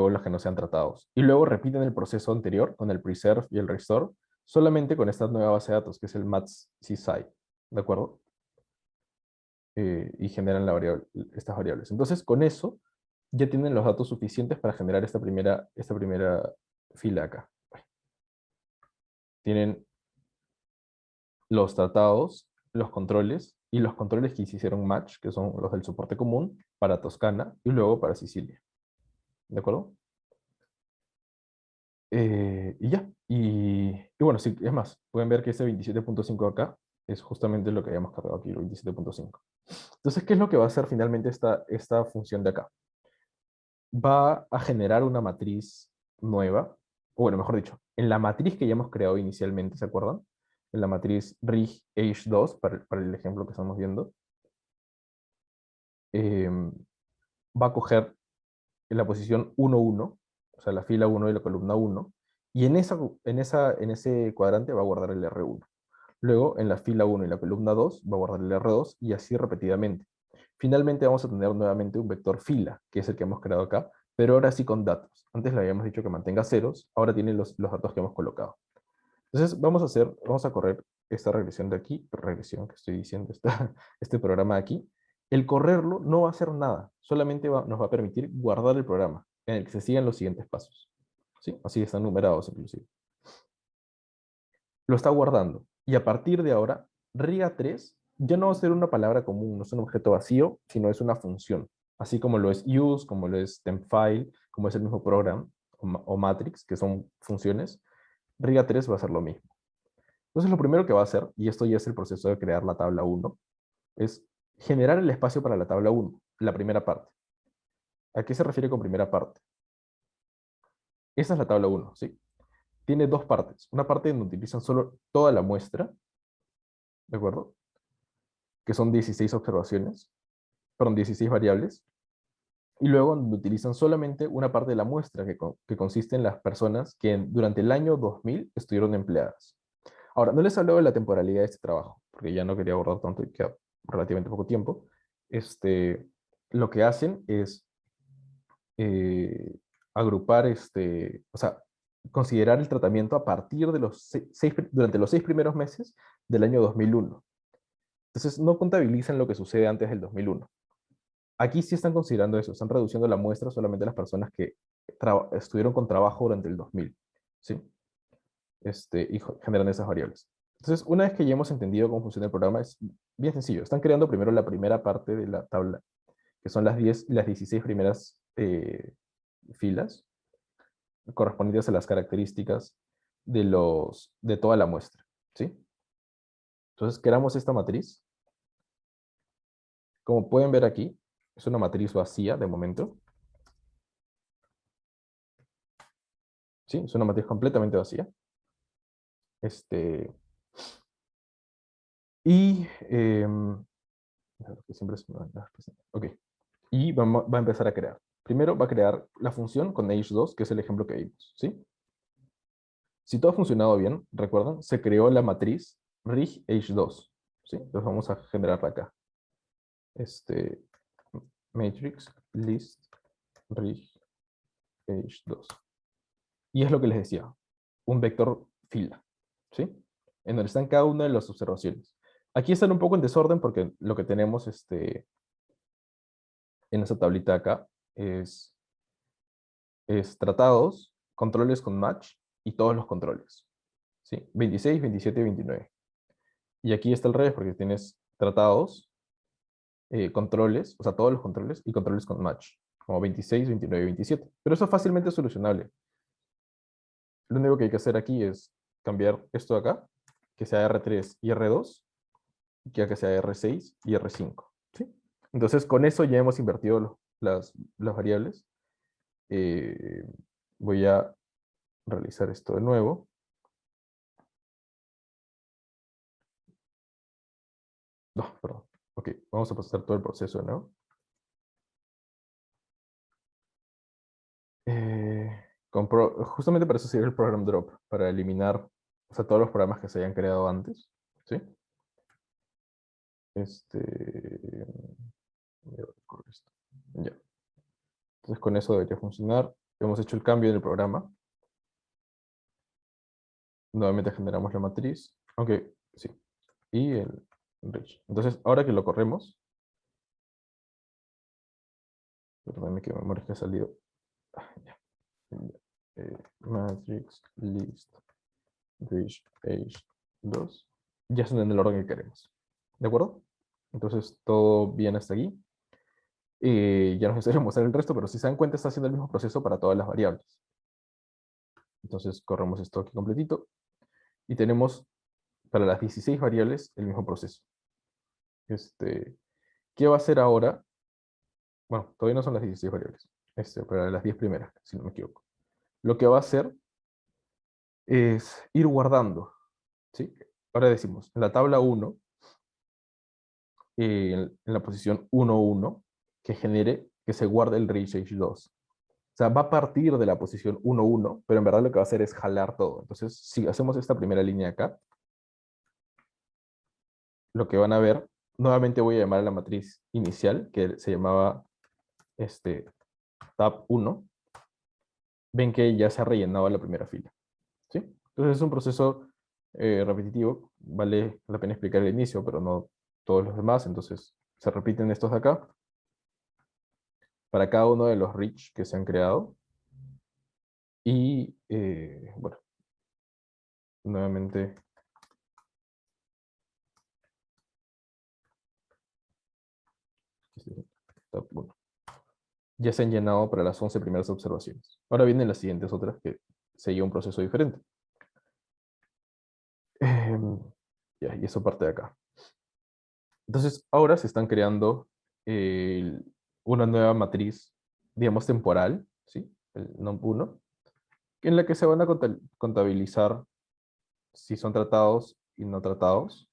los que no sean tratados. Y luego repiten el proceso anterior con el preserve y el restore, solamente con esta nueva base de datos, que es el mats csci, ¿de acuerdo? Y generan estas variables. Entonces, con eso, ya tienen los datos suficientes para generar esta primera fila acá. Tienen los tratados, los controles y los controles que se hicieron match, que son los del soporte común para Toscana y luego para Sicilia. ¿De acuerdo? Y ya. Y bueno, sí, es más, pueden ver que ese 27.5 acá es justamente lo que habíamos cargado aquí, el 27.5. Entonces, ¿qué es lo que va a hacer finalmente esta función de acá? Va a generar una matriz nueva, o bueno, mejor dicho, en la matriz que ya hemos creado inicialmente, ¿se acuerdan? En la matriz rig h2, para el ejemplo que estamos viendo, em, va a coger la posición 1, 1, o sea, la fila 1 y la columna 1, y en ese cuadrante va a guardar el R1. Luego, en la fila 1 y la columna 2, va a guardar el R2 y así repetidamente. Finalmente vamos a tener nuevamente un vector fila, que es el que hemos creado acá, pero ahora sí con datos. Antes le habíamos dicho que mantenga ceros, ahora tiene los datos que hemos colocado. Entonces, vamos a correr esta regresión de aquí, regresión que estoy diciendo, este programa de aquí. El correrlo no va a hacer nada, solamente nos va a permitir guardar el programa en el que se sigan los siguientes pasos. ¿Sí? Así están numerados inclusive. Lo está guardando. Y a partir de ahora, RIA3 ya no va a ser una palabra común, no es un objeto vacío, sino es una función. Así como lo es use, como lo es tempfile, como es el mismo program o matrix, que son funciones, RIA3 va a ser lo mismo. Entonces lo primero que va a hacer, y esto ya es el proceso de crear la tabla 1, es generar el espacio para la tabla 1, la primera parte. ¿A qué se refiere con primera parte? Esa es la tabla 1, ¿sí? Tiene dos partes. Una parte donde utilizan solo toda la muestra, ¿de acuerdo? Que son 16 observaciones, perdón, 16 variables. Y luego donde utilizan solamente una parte de la muestra que consiste en las personas que durante el año 2000 estuvieron empleadas. Ahora, no les he hablado de la temporalidad de este trabajo, porque ya no quería abordar tanto y queda relativamente poco tiempo. Lo que hacen es agrupar, o sea, considerar el tratamiento a partir de los durante los 6 primeros meses del año 2001. Entonces, no contabilizan lo que sucede antes del 2001. Aquí sí están considerando eso, están reduciendo la muestra solamente a las personas que estuvieron con trabajo durante el 2000, ¿sí? Y generan esas variables. Entonces, una vez que ya hemos entendido cómo funciona el programa, es bien sencillo. Están creando primero la primera parte de la tabla, que son las 10 y las 16 primeras filas, correspondientes a las características de toda la muestra, ¿sí? Entonces, creamos esta matriz. Como pueden ver aquí, es una matriz vacía de momento. ¿Sí? Es una matriz completamente vacía. Este, y que siempre se me van las presentaciones. Ok. Y va a empezar a crear. Primero va a crear la función con age2, que es el ejemplo que vimos, ¿sí? Si todo ha funcionado bien, recuerdan, se creó la matriz rig age2, ¿sí? Entonces vamos a generarla acá. Matrix list rig age2. Y es lo que les decía, un vector fila, ¿sí? En donde están cada una de las observaciones. Aquí están un poco en desorden porque lo que tenemos en esta tablita acá es tratados, controles con match y todos los controles, ¿sí? 26, 27 y 29. Y aquí está al revés porque tienes tratados, controles, o sea, todos los controles y controles con match, como 26, 29 y 27. Pero eso es fácilmente solucionable. Lo único que hay que hacer aquí es cambiar esto de acá, que sea R3 y R2, y que sea R6 y R5, ¿sí? Entonces, con eso ya hemos invertido las variables. Eh, Voy a realizar esto de nuevo. No, perdón. Ok, vamos a pasar todo el proceso de nuevo. Justamente para eso sirve el program drop, para eliminar, o sea, todos los programas que se hayan creado antes, ¿sí? Voy a correr esto. Ya. Entonces con eso debería funcionar. Hemos hecho el cambio en el programa. Nuevamente generamos la matriz. Aunque, sí. Y el enrich. Entonces, ahora que lo corremos, perdóname que memoria que ha salido. Ya. Matrix list reach age 2. Ya son en el orden que queremos. ¿De acuerdo? Entonces, todo bien hasta aquí. Ya no es necesario mostrar el resto, pero si se dan cuenta, está haciendo el mismo proceso para todas las variables. Entonces, corremos esto aquí completito. Y tenemos para las 16 variables el mismo proceso. ¿Qué va a hacer ahora? Bueno, todavía no son las 16 variables. Para las 10 primeras, si no me equivoco. Lo que va a hacer es ir guardando, ¿sí? Ahora decimos, en la tabla 1, en la posición 1, 1, que se guarde el reach age 2. O sea, va a partir de la posición 1, 1, pero en verdad lo que va a hacer es jalar todo. Entonces, si hacemos esta primera línea acá, lo que van a ver, nuevamente voy a llamar a la matriz inicial, que se llamaba tab 1. Ven que ya se ha rellenado la primera fila, ¿sí? Entonces es un proceso repetitivo, vale la pena explicar el inicio, pero no todos los demás, entonces se repiten estos de acá, para cada uno de los reach que se han creado, y bueno, nuevamente, tab 1. Ya se han llenado para las 11 primeras observaciones. Ahora vienen las siguientes otras que seguía un proceso diferente. Ya, y eso parte de acá. Entonces, ahora se están creando una nueva matriz, digamos, temporal, ¿sí? El num1, en la que se van a contabilizar si son tratados y no tratados,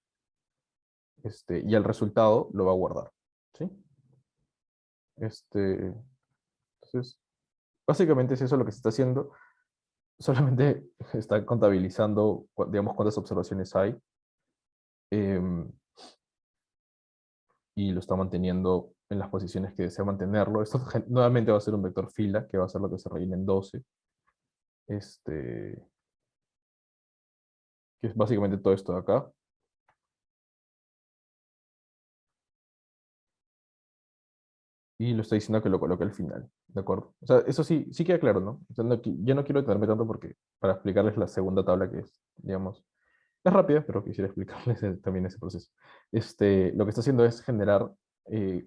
y el resultado lo va a guardar, ¿sí? Entonces, básicamente es eso lo que se está haciendo. Solamente está contabilizando, digamos, cuántas observaciones hay, em, y lo está manteniendo en las posiciones que desea mantenerlo. Esto nuevamente va a ser un vector fila, que va a ser lo que se rellena en 12. este, que es básicamente todo esto de acá. Y lo está diciendo que lo coloque al final, ¿de acuerdo? O sea, eso sí, sí queda claro, ¿no? O sea, yo no quiero detenerme tanto porque para explicarles la segunda tabla que es, digamos, es rápida, pero quisiera explicarles también ese proceso. Lo que está haciendo es generar, o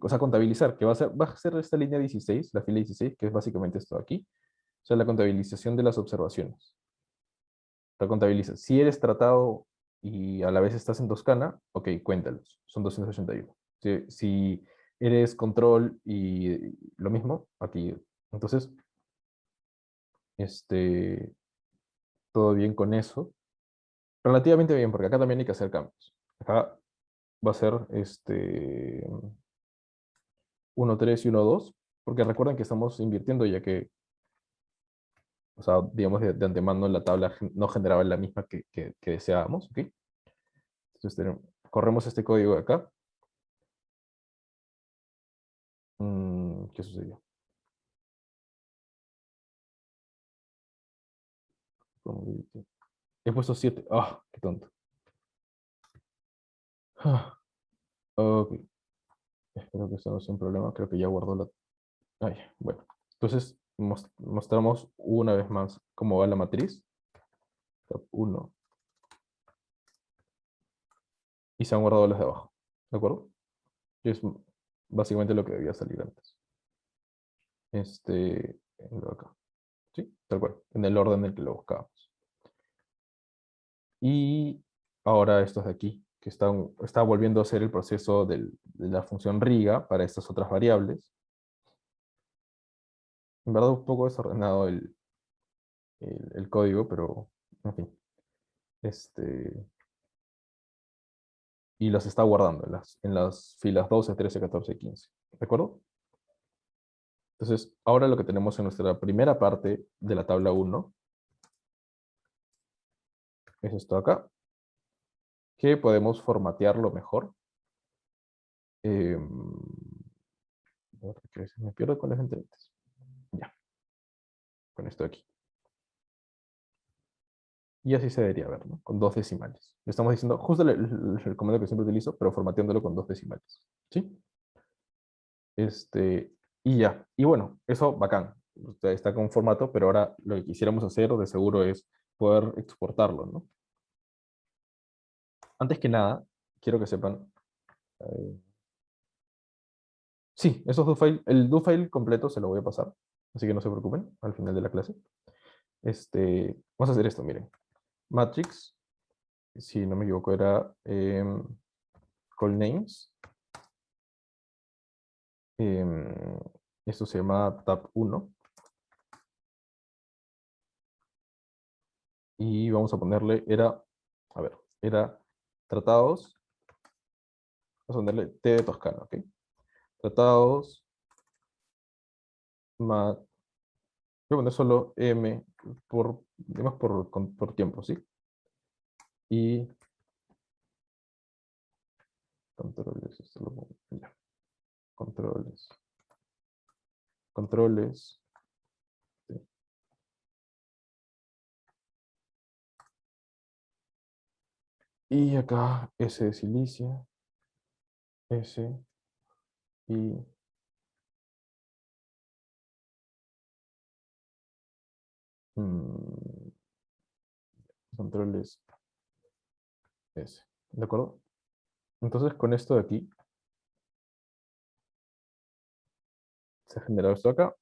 sea, contabilizar, que va a ser esta línea 16, la fila 16, que es básicamente esto de aquí. O sea, la contabilización de las observaciones. La contabiliza. Si eres tratado y a la vez estás en Toscana, ok, cuéntalos. Son 281. Si eres control y lo mismo, aquí. Entonces, este, todo bien con eso. Relativamente bien, porque acá también hay que hacer cambios. Acá va a ser 1.3 y 1.2, porque recuerden que estamos invirtiendo ya que, o sea, digamos de antemano la tabla no generaba la misma que deseábamos, ¿ok? Entonces corremos este código de acá. ¿Qué sucedió? He puesto 7. Ah, qué tonto. Ah, ok, espero que eso no sea un problema. Creo que ya guardó la... Ay, bueno. Entonces, mostramos una vez más cómo va la matriz. Tab 1. Y se han guardado las de abajo. ¿De acuerdo? Y es básicamente lo que debía salir antes. En lo de acá. ¿Sí? Tal cual. En el orden en el que lo buscábamos. Y ahora estos de aquí, que está volviendo a hacer el proceso de la función Riga para estas otras variables. En verdad un poco desordenado el código, pero en fin. Este, y los está guardando en las filas 12, 13, 14 y 15. ¿De acuerdo? Entonces, ahora lo que tenemos en nuestra primera parte de la tabla 1 es esto acá, que podemos formatearlo mejor. Eh, me pierdo con las entrevistas. Ya, con esto de aquí. Y así se debería ver, ¿no? Con dos decimales. Le estamos diciendo justo el comando que siempre utilizo, pero formateándolo con dos decimales. ¿Sí? Y ya. Y bueno, eso bacán. Está con formato, pero ahora lo que quisiéramos hacer de seguro es poder exportarlo, ¿no? Antes que nada, quiero que sepan. eh, sí, el do file completo se lo voy a pasar, así que no se preocupen al final de la clase. Vamos a hacer esto, miren. Matrix, si no me equivoco, era call names. em, Esto se llama tab 1. Y vamos a ponerle, a ver, era tratados. Vamos a ponerle T de Toscana, ¿ok? Tratados, voy a poner solo M digamos por tiempo, ¿sí? Y controles, ya, controles, controles, ¿sí? Y acá S de silicia, S y mm, controles S, ¿de acuerdo? Entonces con esto de aquí se ha generado esto acá.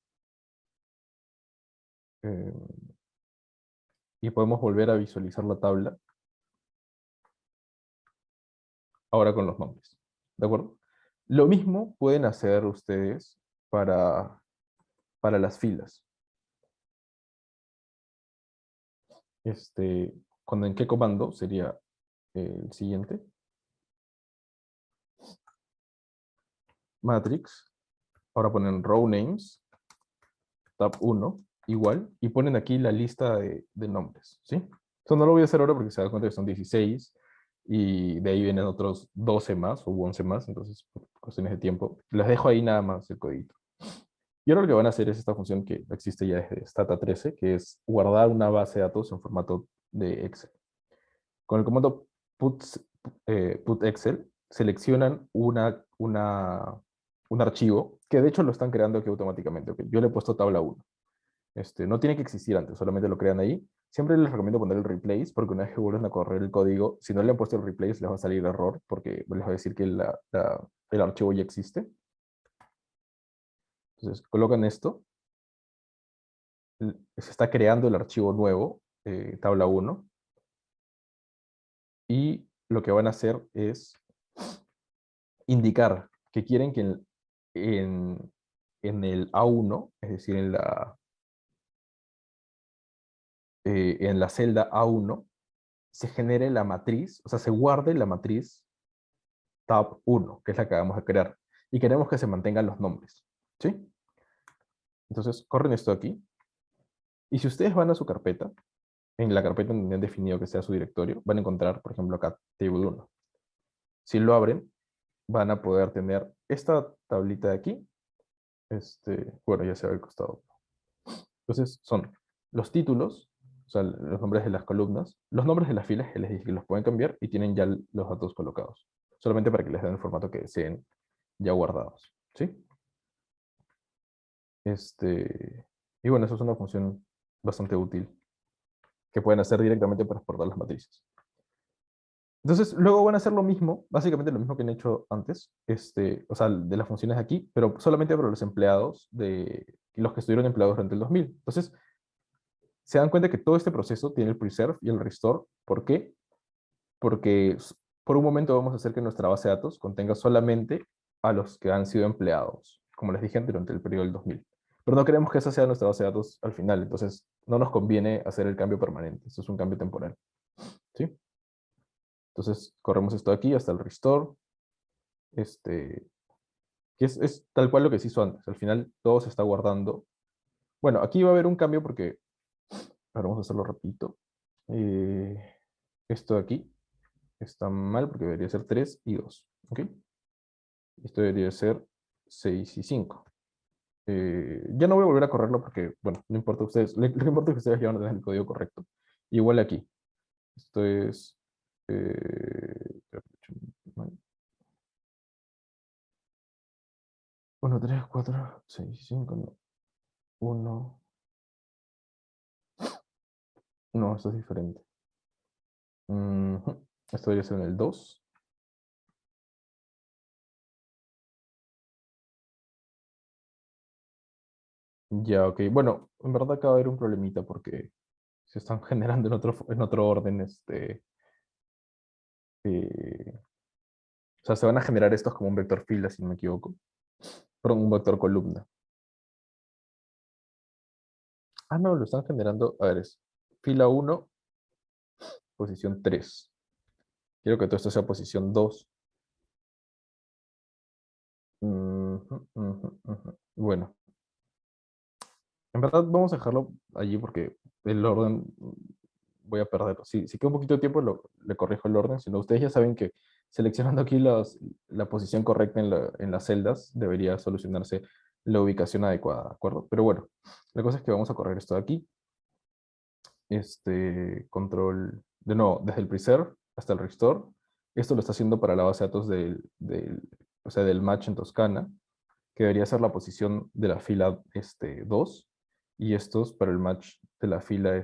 eh, y podemos volver a visualizar la tabla ahora con los nombres. ¿De acuerdo? Lo mismo pueden hacer ustedes para, para las filas. ¿En qué comando sería el siguiente? Matrix. Ahora ponen row names, tab 1, igual, y ponen aquí la lista de nombres, ¿sí? Esto no lo voy a hacer ahora porque se da cuenta que son 16 y de ahí vienen otros 12 más o 11 más, entonces por cuestiones de tiempo. Les dejo ahí nada más el código. Y ahora lo que van a hacer es esta función que existe ya desde Stata13, que es guardar una base de datos en formato de Excel. Con el comando put Excel, seleccionan un archivo, que de hecho lo están creando aquí automáticamente. ¿Ok? Yo le he puesto tabla 1. No tiene que existir antes, solamente lo crean ahí. Siempre les recomiendo poner el replace, porque una vez que vuelven a correr el código, si no le han puesto el replace, les va a salir error, porque les va a decir que el archivo ya existe. Entonces, colocan esto. Se está creando el archivo nuevo, tabla 1, y lo que van a hacer es indicar que quieren que en el A1, es decir, en la celda A1, se genere la matriz, o sea, se guarde la matriz tab 1, que es la que vamos a crear. Y queremos que se mantengan los nombres. ¿Sí? Entonces, corren esto aquí. Y si ustedes van a su carpeta, en la carpeta donde han definido que sea su directorio, van a encontrar, por ejemplo, acá table 1. Si lo abren, van a poder tener esta tablita de aquí. Bueno, ya se ve al costado. Entonces, son los títulos, o sea, los nombres de las columnas, los nombres de las filas, que les dije que los pueden cambiar, y tienen ya los datos colocados. Solamente para que les den el formato que deseen ya guardados. ¿Sí? Y bueno, eso es una función bastante útil que pueden hacer directamente para exportar las matrices. Entonces, luego van a hacer lo mismo, básicamente lo mismo que han hecho antes, o sea, de las funciones aquí, pero solamente para los empleados de los que estuvieron empleados durante el 2000. Entonces, se dan cuenta que todo este proceso tiene el preserve y el restore. ¿Por qué? Porque por un momento vamos a hacer que nuestra base de datos contenga solamente a los que han sido empleados, como les dije, durante el periodo del 2000. Pero no queremos que esa sea nuestra base de datos al final, entonces no nos conviene hacer el cambio permanente. Esto es un cambio temporal. ¿Sí? Entonces corremos esto aquí hasta el restore, que es tal cual lo que se hizo antes. Al final todo se está guardando. Bueno, aquí va a haber un cambio porque, ahora vamos a hacerlo rapidito. Eh, Esto de aquí está mal porque debería ser 3 y 2. ¿Ok? Esto debería ser 6 y 5. Ya no voy a volver a correrlo porque, bueno, no importa ustedes. Lo que importa es que ustedes ya van a tener el código correcto. Igual aquí. Esto es... 1, 3, 4, 6, 5, no. 1. No, esto es diferente. Esto debería ser en el 2. Ya, ok. Bueno, en verdad acaba de haber un problemita porque se están generando en otro orden. Eh, o sea, se van a generar estos como un vector fila, si no me equivoco. Perdón, un vector columna. Ah, no, lo están generando. A ver, es fila 1, posición 3. Quiero que todo esto sea posición 2. Ujú, ujú, ujú. Bueno, en verdad vamos a dejarlo allí porque el orden voy a perderlo. Si queda un poquito de tiempo, le corrijo el orden. Si no, ustedes ya saben que seleccionando aquí la posición correcta en las celdas debería solucionarse la ubicación adecuada, ¿de acuerdo? Pero bueno, la cosa es que vamos a correr esto de aquí. Control, de nuevo, desde el preserve hasta el restore. Esto lo está haciendo para la base de datos o sea, del match en Toscana, que debería ser la posición de la fila 2, y estos para el match de la fila,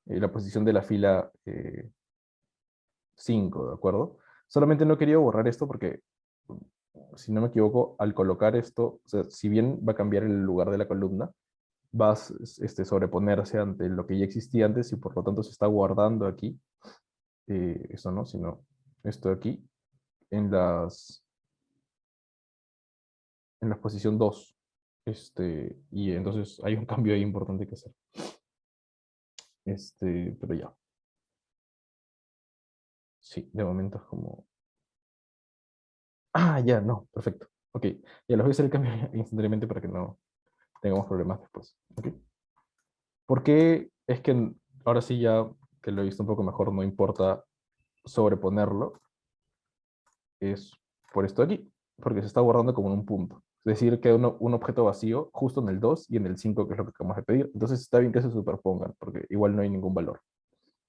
la posición de la fila 5, ¿de acuerdo? Solamente no he querido borrar esto porque, si no me equivoco, al colocar esto, o sea, si bien va a cambiar el lugar de la columna, va a sobreponerse ante lo que ya existía antes y por lo tanto se está guardando aquí, eso no, sino esto de aquí, en la posición 2. Y entonces hay un cambio ahí importante que hacer. Pero ya. Sí, de momento es como... Ah, ya, no, perfecto. Ok, ya les voy a hacer el cambio instantáneamente para que no tengamos problemas después. Ok. ¿Por qué es que ahora sí ya que lo he visto un poco mejor, no importa sobreponerlo? Es por esto de aquí. porque se está guardando como en un punto. Es decir, queda un objeto vacío justo en el 2 y en el 5, que es lo que acabamos de pedir. Entonces está bien que se superpongan, porque igual no hay ningún valor.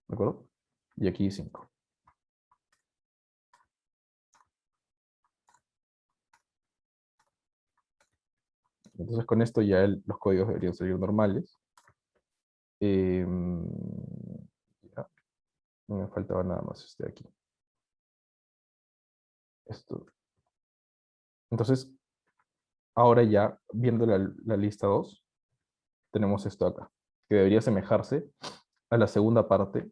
¿De acuerdo? Y aquí 5. Entonces con esto ya los códigos deberían salir normales. Ya, no me faltaba nada más este de aquí. Esto. Entonces, ahora ya, viendo la lista 2, tenemos esto acá, que debería asemejarse a la segunda parte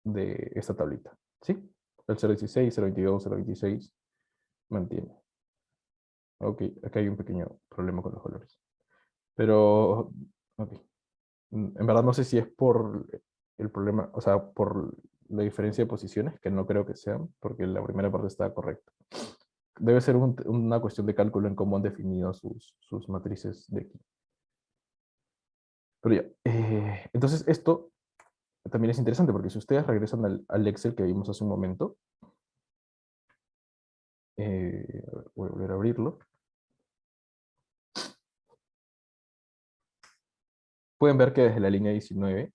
de esta tablita. ¿Sí? El 0.16, 0.22, 0.26 mantiene. Ok, acá hay un pequeño problema con los colores. Pero, ok. En verdad no sé si es por el problema, o sea, por la diferencia de posiciones, que no creo que sean, porque la primera parte está correcta. Debe ser una cuestión de cálculo en cómo han definido sus matrices de aquí. Pero ya, entonces esto también es interesante, porque si ustedes regresan al Excel que vimos hace un momento, voy a volver a abrirlo, pueden ver que desde la línea 19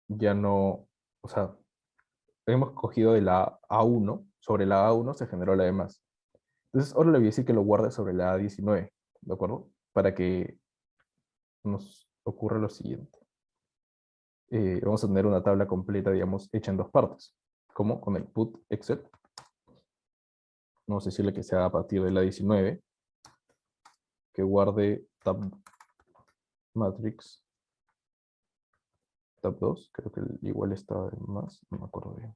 ya no, o sea, hemos cogido de la A1, sobre la A1 se generó la E más. Entonces ahora le voy a decir que lo guarde sobre la A19, ¿de acuerdo? Para que nos ocurra lo siguiente. Vamos a tener una tabla completa, digamos, hecha en dos partes, como con el put Excel. Vamos a decirle que sea a partir de la 19, que guarde tab matrix tab 2, creo que igual estaba en más, no me acuerdo bien.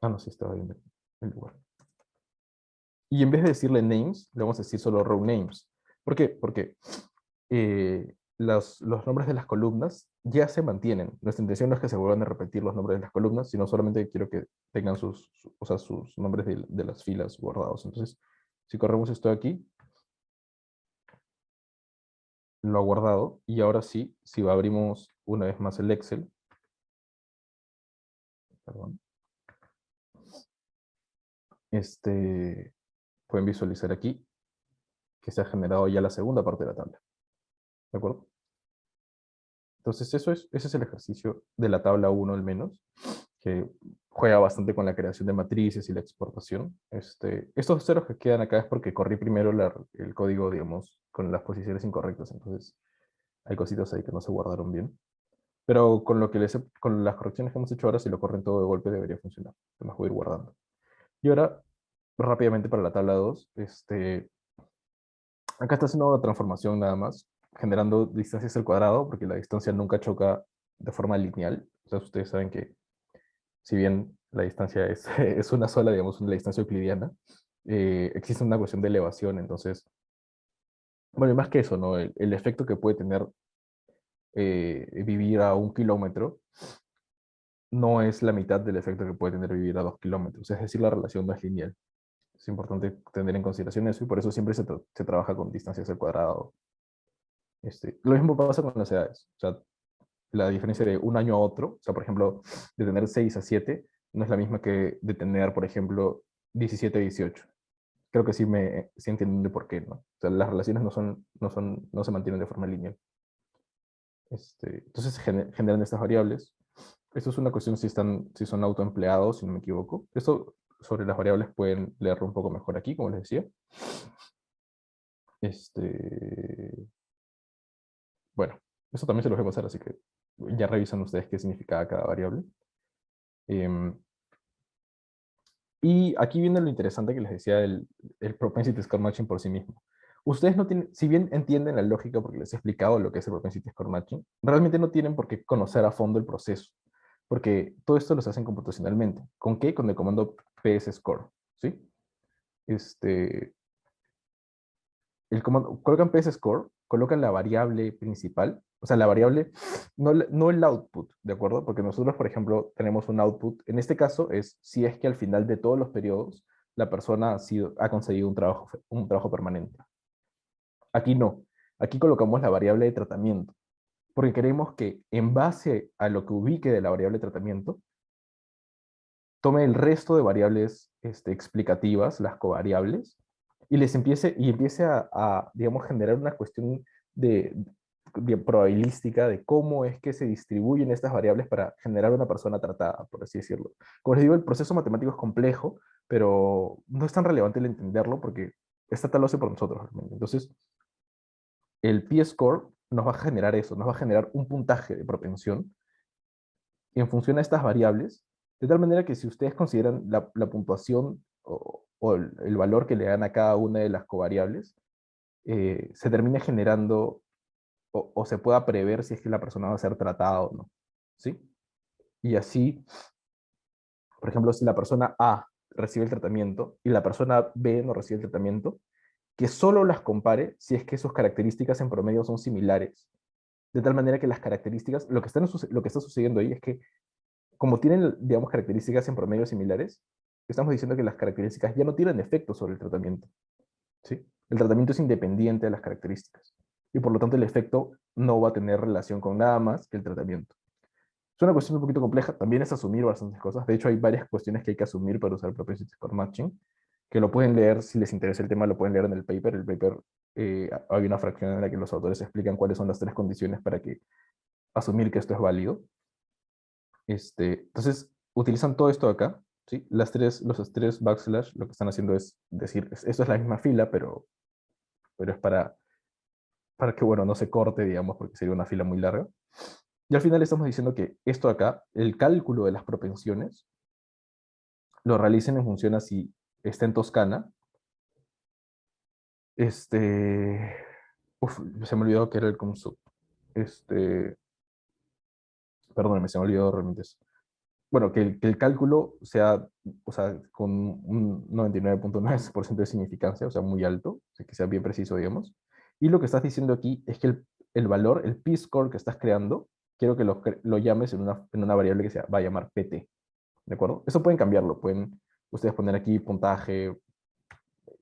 Ah, no, sí estaba bien el lugar. Y en vez de decirle names, le vamos a decir solo row names. ¿Por qué? Porque los nombres de las columnas ya se mantienen. Nuestra intención no es que se vuelvan a repetir los nombres de las columnas, sino solamente quiero que tengan o sea, sus nombres de las filas guardados. Entonces, si corremos esto aquí, lo ha guardado. Y ahora sí, si abrimos una vez más el Excel, perdón, pueden visualizar aquí que se ha generado ya la segunda parte de la tabla. ¿De acuerdo? Entonces, ese es el ejercicio de la tabla 1 al menos, que juega bastante con la creación de matrices y la exportación. Estos ceros que quedan acá es porque corrí primero el código, digamos, con las posiciones incorrectas, entonces hay cositas ahí que no se guardaron bien. Pero con con las correcciones que hemos hecho ahora, si lo corren todo de golpe, debería funcionar. Además voy a ir guardando. Y ahora, rápidamente para la tabla 2, acá está haciendo una transformación nada más, generando distancias al cuadrado, porque la distancia nunca choca de forma lineal. O sea, ustedes saben que si bien la distancia es, es una sola, digamos, la distancia euclidiana, existe una cuestión de elevación. Entonces, bueno, y más que eso, ¿no? El efecto que puede tener vivir a 1 kilómetro no es la mitad del efecto que puede tener vivir a 2 kilómetros. Es decir, la relación no es lineal. Es importante tener en consideración eso y por eso siempre se trabaja con distancias al cuadrado. Lo mismo pasa con las edades. O sea, la diferencia de un año a otro, o sea, por ejemplo, de tener 6 a 7, no es la misma que de tener, por ejemplo, 17 a 18. Creo que sí entienden de por qué, ¿no? O sea, las relaciones no se mantienen de forma lineal. Entonces se generan estas variables. Esto es una cuestión si son autoempleados, si no me equivoco. Esto sobre las variables pueden leerlo un poco mejor aquí, como les decía. Bueno, eso también se los voy a pasar, así que ya revisan ustedes qué significa cada variable. Em, y aquí viene lo interesante que les decía el propensity score matching por sí mismo. Ustedes no tienen, si bien entienden la lógica porque les he explicado lo que es el propensity score matching, realmente no tienen por qué conocer a fondo el proceso, porque todo esto lo hacen computacionalmente. ¿Con qué? Con el comando psScore, ¿sí? Este, el comando, colocan psScore, colocan la variable principal, o sea, la variable, no el output, ¿de acuerdo? Porque nosotros, por ejemplo, tenemos un output, en este caso es si es que al final de todos los periodos la persona ha conseguido un trabajo permanente. Aquí no, aquí colocamos la variable de tratamiento, porque queremos que en base a lo que ubique de la variable de tratamiento, tome el resto de variables explicativas, las covariables, y empiece digamos, generar una cuestión de, probabilística de cómo es que se distribuyen estas variables para generar una persona tratada, por así decirlo. Como les digo, el proceso matemático es complejo, pero no es tan relevante el entenderlo porque esta tal lo hace por nosotros realmente. Entonces, el P-score nos va a generar eso, nos va a generar un puntaje de propensión en función a estas variables, de tal manera que si ustedes consideran la puntuación o el valor que le dan a cada una de las covariables, se termine generando o se pueda prever si es que la persona va a ser tratada o no. ¿Sí? Y así, por ejemplo, si la persona A recibe el tratamiento y la persona B no recibe el tratamiento, que solo las compare si es que sus características en promedio son similares. De tal manera que las características, lo que está sucediendo ahí es que como tienen, digamos, características en promedio similares, estamos diciendo que las características ya no tienen efecto sobre el tratamiento. ¿Sí? El tratamiento es independiente de las características. Y por lo tanto el efecto no va a tener relación con nada más que el tratamiento. Es una cuestión un poquito compleja, también es asumir bastantes cosas. De hecho, hay varias cuestiones que hay que asumir para usar el Propensity Score Matching, que lo pueden leer, si les interesa el tema, lo pueden leer en el paper. El paper, hay una fracción en la que los autores explican cuáles son las 3 condiciones para que asumir que esto es válido. Entonces, utilizan todo esto acá, ¿sí? Los tres backslash, lo que están haciendo es decir, esto es la misma fila, pero es para que, bueno, no se corte, digamos, porque sería una fila muy larga. Y al final estamos diciendo que esto acá, el cálculo de las propensiones, lo realicen en función a si está en Toscana. Uf, se me olvidó que era el COMSUB. Este, Perdóneme, se me olvidó realmente eso. Bueno, que el cálculo sea, o sea, con un 99.9% de significancia, o sea, muy alto, o sea, que sea bien preciso, digamos. Y lo que estás diciendo aquí es que el valor, el p-score que estás creando, quiero que lo llames en una variable que se va a llamar pt, ¿de acuerdo? Eso pueden cambiarlo, pueden ustedes poner aquí puntaje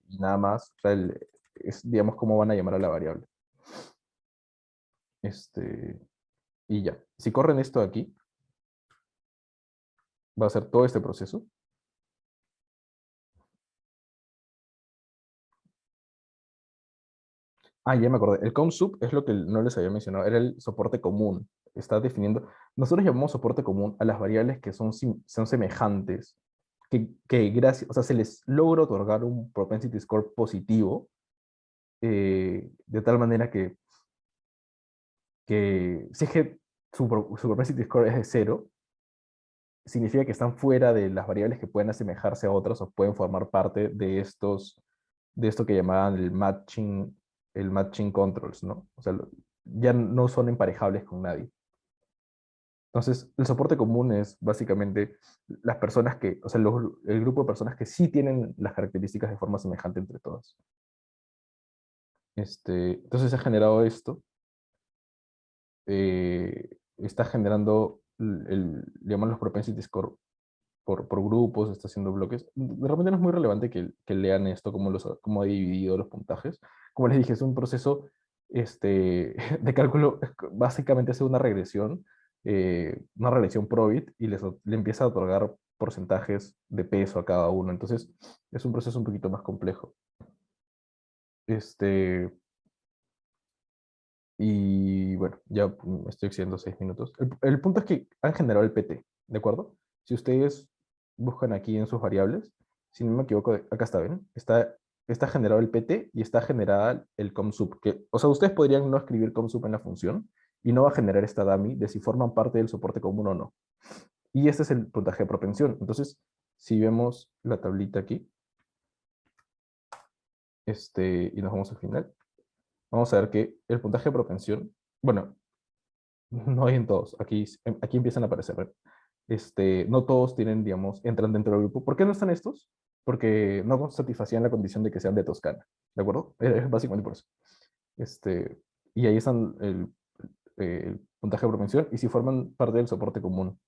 y nada más, o sea, es, digamos, cómo van a llamar a la variable. Y ya. Si corren esto de aquí, va a ser todo este proceso. Ah, ya me acordé. El COMSUB es lo que no les había mencionado, era el soporte común. Está definiendo. Nosotros llamamos soporte común a las variables que son semejantes, que gracias, o sea, se les logra otorgar un propensity score positivo, de tal manera que si es que su propensity score es de 0, significa que están fuera de las variables que pueden asemejarse a otras o pueden formar parte de esto que llamaban el matching controls, ¿no? O sea, ya no son emparejables con nadie. Entonces, el soporte común es básicamente las personas que, o sea, el grupo de personas que sí tienen las características de forma semejante entre todas. Entonces se ha generado esto, está generando digamos, los propensity score por grupos, está haciendo bloques. De repente no es muy relevante que lean esto, cómo ha dividido los puntajes. Como les dije, es un proceso de cálculo, básicamente es una regresión Probit y le empieza a otorgar porcentajes de peso a cada uno. Entonces, es un proceso un poquito más complejo. Este, y bueno, ya me estoy excediendo 6 minutos. El punto es que han generado el PT, ¿de acuerdo? Si ustedes buscan aquí en sus variables, si no me equivoco, acá está, ¿ven? Está generado el PT y está generada el COMSUB. O sea, ustedes podrían no escribir COMSUB en la función y no va a generar esta dummy de si forman parte del soporte común o no. Y este es el puntaje de propensión. Entonces, si vemos la tablita aquí, y nos vamos al final, vamos a ver que el puntaje de propensión, bueno, no hay en todos. Aquí empiezan a aparecer. ¿Ven? No todos tienen, digamos, entran dentro del grupo. ¿Por qué no están estos? Porque no satisfacían la condición de que sean de Toscana. ¿De acuerdo? Es básicamente por eso. Este, y ahí están el puntaje de propensión y si forman parte del soporte común.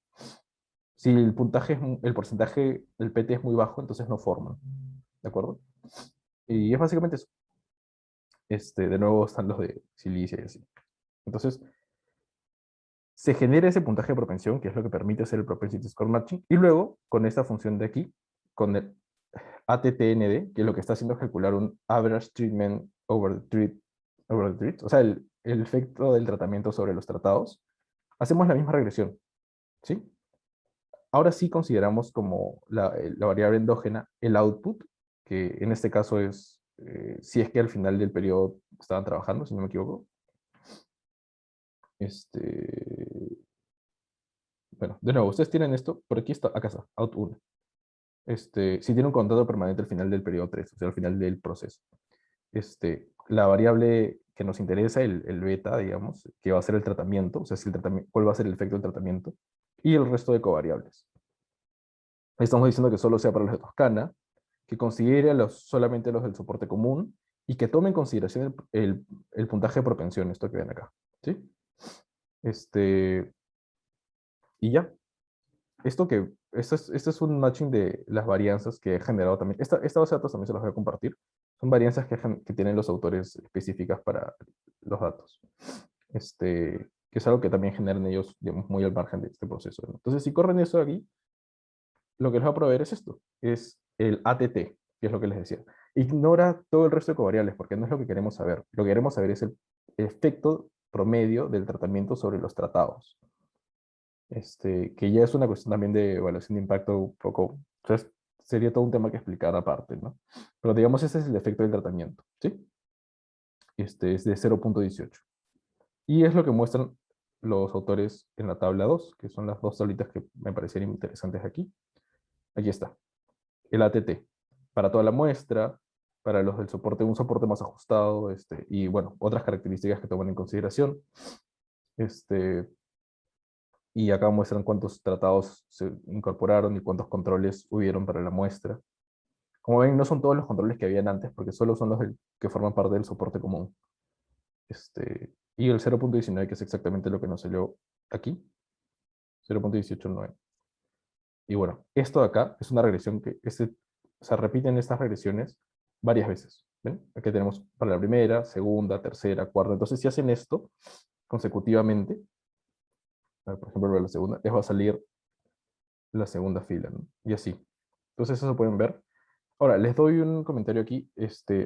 Si el porcentaje del PT es muy bajo, entonces no forman. ¿De acuerdo? Y es básicamente eso. De nuevo están los de silicia y así. Entonces, se genera ese puntaje de propensión, que es lo que permite hacer el Propensity Score Matching, y luego, con esta función de aquí, con el ATTND, que lo que está haciendo es calcular un Average Treatment over the treat, o sea, el efecto del tratamiento sobre los tratados, hacemos la misma regresión, ¿sí? Ahora sí consideramos como la variable endógena el output, que en este caso es, si es que al final del periodo estaban trabajando, si no me equivoco. Bueno, de nuevo, ustedes tienen esto, por aquí está, acá está, out 1. Si tiene un contrato permanente al final del periodo 3, o sea, al final del proceso. La variable que nos interesa, el beta, digamos, que va a ser el tratamiento, o sea, si el tratamiento, cuál va a ser el efecto del tratamiento, y el resto de covariables. Estamos diciendo que solo sea para los de Toscana, que considere solamente los del soporte común y que tome en consideración el puntaje de propensión, esto que ven acá. ¿Sí? Y ya. Esto es un matching de las varianzas que he generado también. Esta base de datos también se las voy a compartir. Son varianzas que tienen los autores específicas para los datos. Que es algo que también generan ellos, digamos, muy al margen de este proceso, ¿no? Entonces, si corren eso aquí, lo que les va a proveer es esto, es el ATT, que es lo que les decía. Ignora todo el resto de covariables, porque no es lo que queremos saber. Lo que queremos saber es el efecto promedio del tratamiento sobre los tratados. Que ya es una cuestión también de evaluación de impacto un poco, entonces sería todo un tema que explicar aparte, ¿no? Pero digamos, ese es el efecto del tratamiento, ¿sí? Es de 0,18. Y es lo que muestran los autores en la tabla 2, que son las dos tablitas que me parecieron interesantes aquí. Aquí está, el ATT, para toda la muestra, para los del soporte, un soporte más ajustado, y bueno, otras características que toman en consideración. Este, y acá muestran cuántos tratados se incorporaron y cuántos controles hubieron para la muestra. Como ven, no son todos los controles que habían antes, porque solo son los que forman parte del soporte común. Y el 0,19, que es exactamente lo que nos salió aquí, 0,189. Y bueno, esto de acá es una regresión que se repiten estas regresiones varias veces. ¿Ven? Aquí tenemos para la primera, segunda, tercera, cuarta. Entonces, si hacen esto consecutivamente, por ejemplo, para la segunda, les va a salir la segunda fila, ¿no? Y así. Entonces, eso pueden ver. Ahora, les doy un comentario aquí.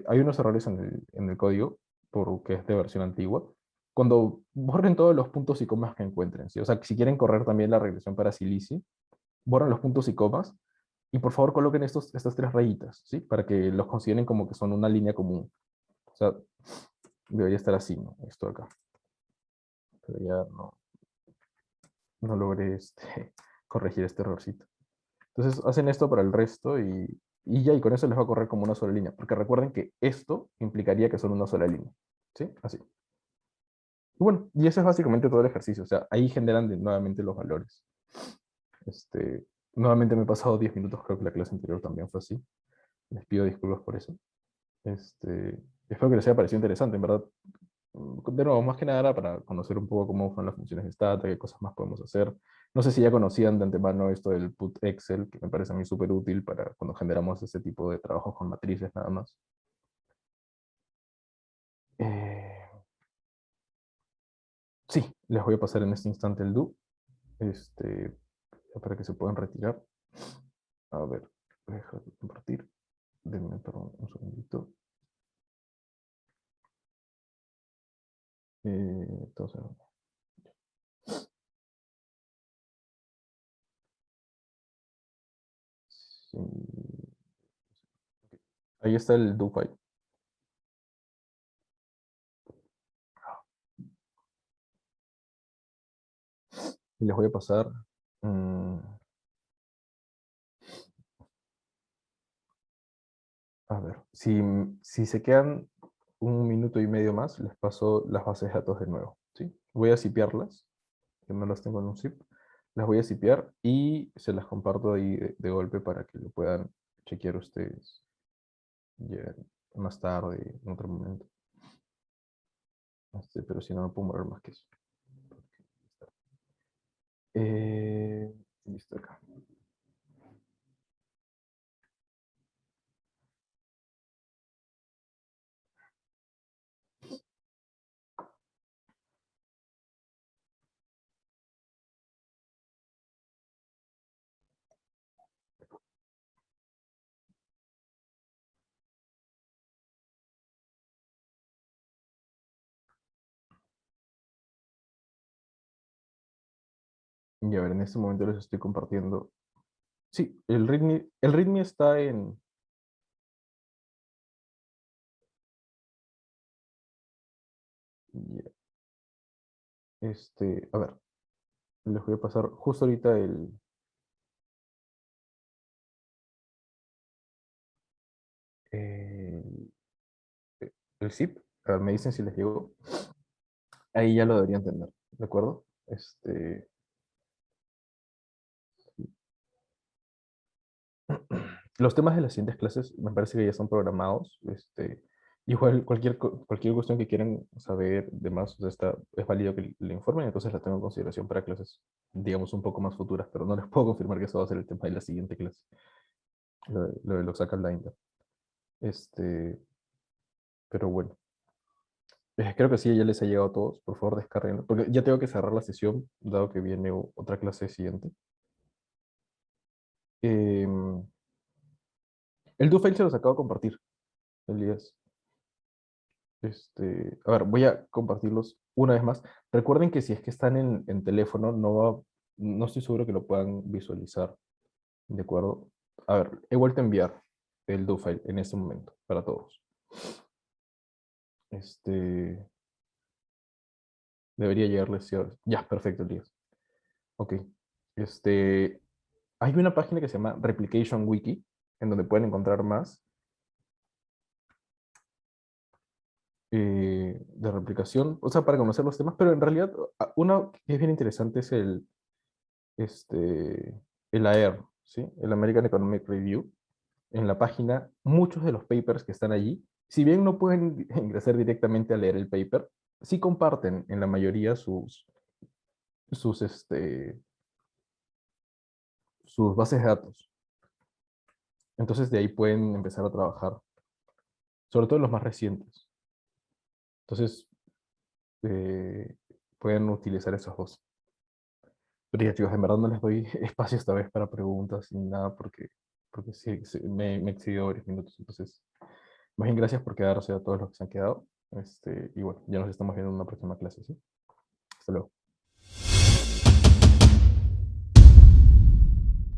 Hay unos errores en el código, porque es de versión antigua. Cuando borren todos los puntos y comas que encuentren, ¿sí? O sea, si quieren correr también la regresión para Silici, borran los puntos y comas y por favor coloquen estas tres rayitas, ¿sí? Para que los consideren como que son una línea común. O sea, debería estar así, ¿no? Esto acá. Pero ya no logré corregir este errorcito. Entonces hacen esto para el resto y ya, y con eso les va a correr como una sola línea. Porque recuerden que esto implicaría que son una sola línea. ¿Sí? Así. Y bueno, y eso es básicamente todo el ejercicio. O sea, ahí generan nuevamente los valores. Nuevamente me he pasado 10 minutos, creo que la clase anterior también fue así. Les pido disculpas por eso. Espero que les haya parecido interesante, en verdad. De nuevo, más que nada era para conocer un poco cómo son las funciones de Stata, qué cosas más podemos hacer. No sé si ya conocían de antemano esto del put Excel, que me parece a mí súper útil para cuando generamos ese tipo de trabajos con matrices nada más. Eh, sí, les voy a pasar en este instante el do, para que se puedan retirar. A ver, dejar de compartir. Denme, perdón, un segundito. Entonces, sí. Ahí está el do file. Y les voy a pasar. mm, a ver, si se quedan un minuto y medio más, les paso las bases de datos de nuevo. ¿Sí? Voy a zipearlas, que no las tengo en un zip. Las voy a zipear y se las comparto ahí de golpe para que lo puedan chequear ustedes ya más tarde, en otro momento. Pero si no, no puedo mover más que eso. Listo acá. Y a ver, en este momento les estoy compartiendo. Sí, el README está en... ya, a ver, les voy a pasar justo ahorita el, el zip. A ver, me dicen si les llegó. Ahí ya lo deberían tener, ¿de acuerdo? Los temas de las siguientes clases me parece que ya están programados. Igual cualquier cuestión que quieran saber de más, o sea, es válido que le informen, entonces la tengo en consideración para clases, digamos, un poco más futuras, pero no les puedo confirmar que eso va a ser el tema de la siguiente clase, lo de los saca Binder. Este, pero bueno, creo que sí, ya les ha llegado a todos. Por favor, descarguenlo, porque ya tengo que cerrar la sesión, dado que viene otra clase siguiente. Em, el do file se los acabo de compartir, Elías. A ver, voy a compartirlos una vez más. Recuerden que si es que están en teléfono, no estoy seguro que lo puedan visualizar. ¿De acuerdo? A ver, he vuelto a enviar el do file en este momento para todos. Este, Debería llegarles. Sí, ahora. Ya, perfecto, Elías. Ok. Este, Hay una página que se llama Replication Wiki, en donde pueden encontrar más de replicación, o sea, para conocer los temas, pero en realidad, una que es bien interesante es el AER, ¿sí? El American Economic Review. En la página, muchos de los papers que están allí, si bien no pueden ingresar directamente a leer el paper, sí comparten en la mayoría sus, sus bases de datos. Entonces de ahí pueden empezar a trabajar, sobre todo los más recientes. Entonces eh, pueden utilizar esos dos. Pero ya chicos, en verdad no les doy espacio esta vez para preguntas ni nada porque sí, me he excedido varios minutos. Entonces, más bien gracias por quedarse a todos los que se han quedado. Y bueno, ya nos estamos viendo en una próxima clase, ¿sí? Hasta luego.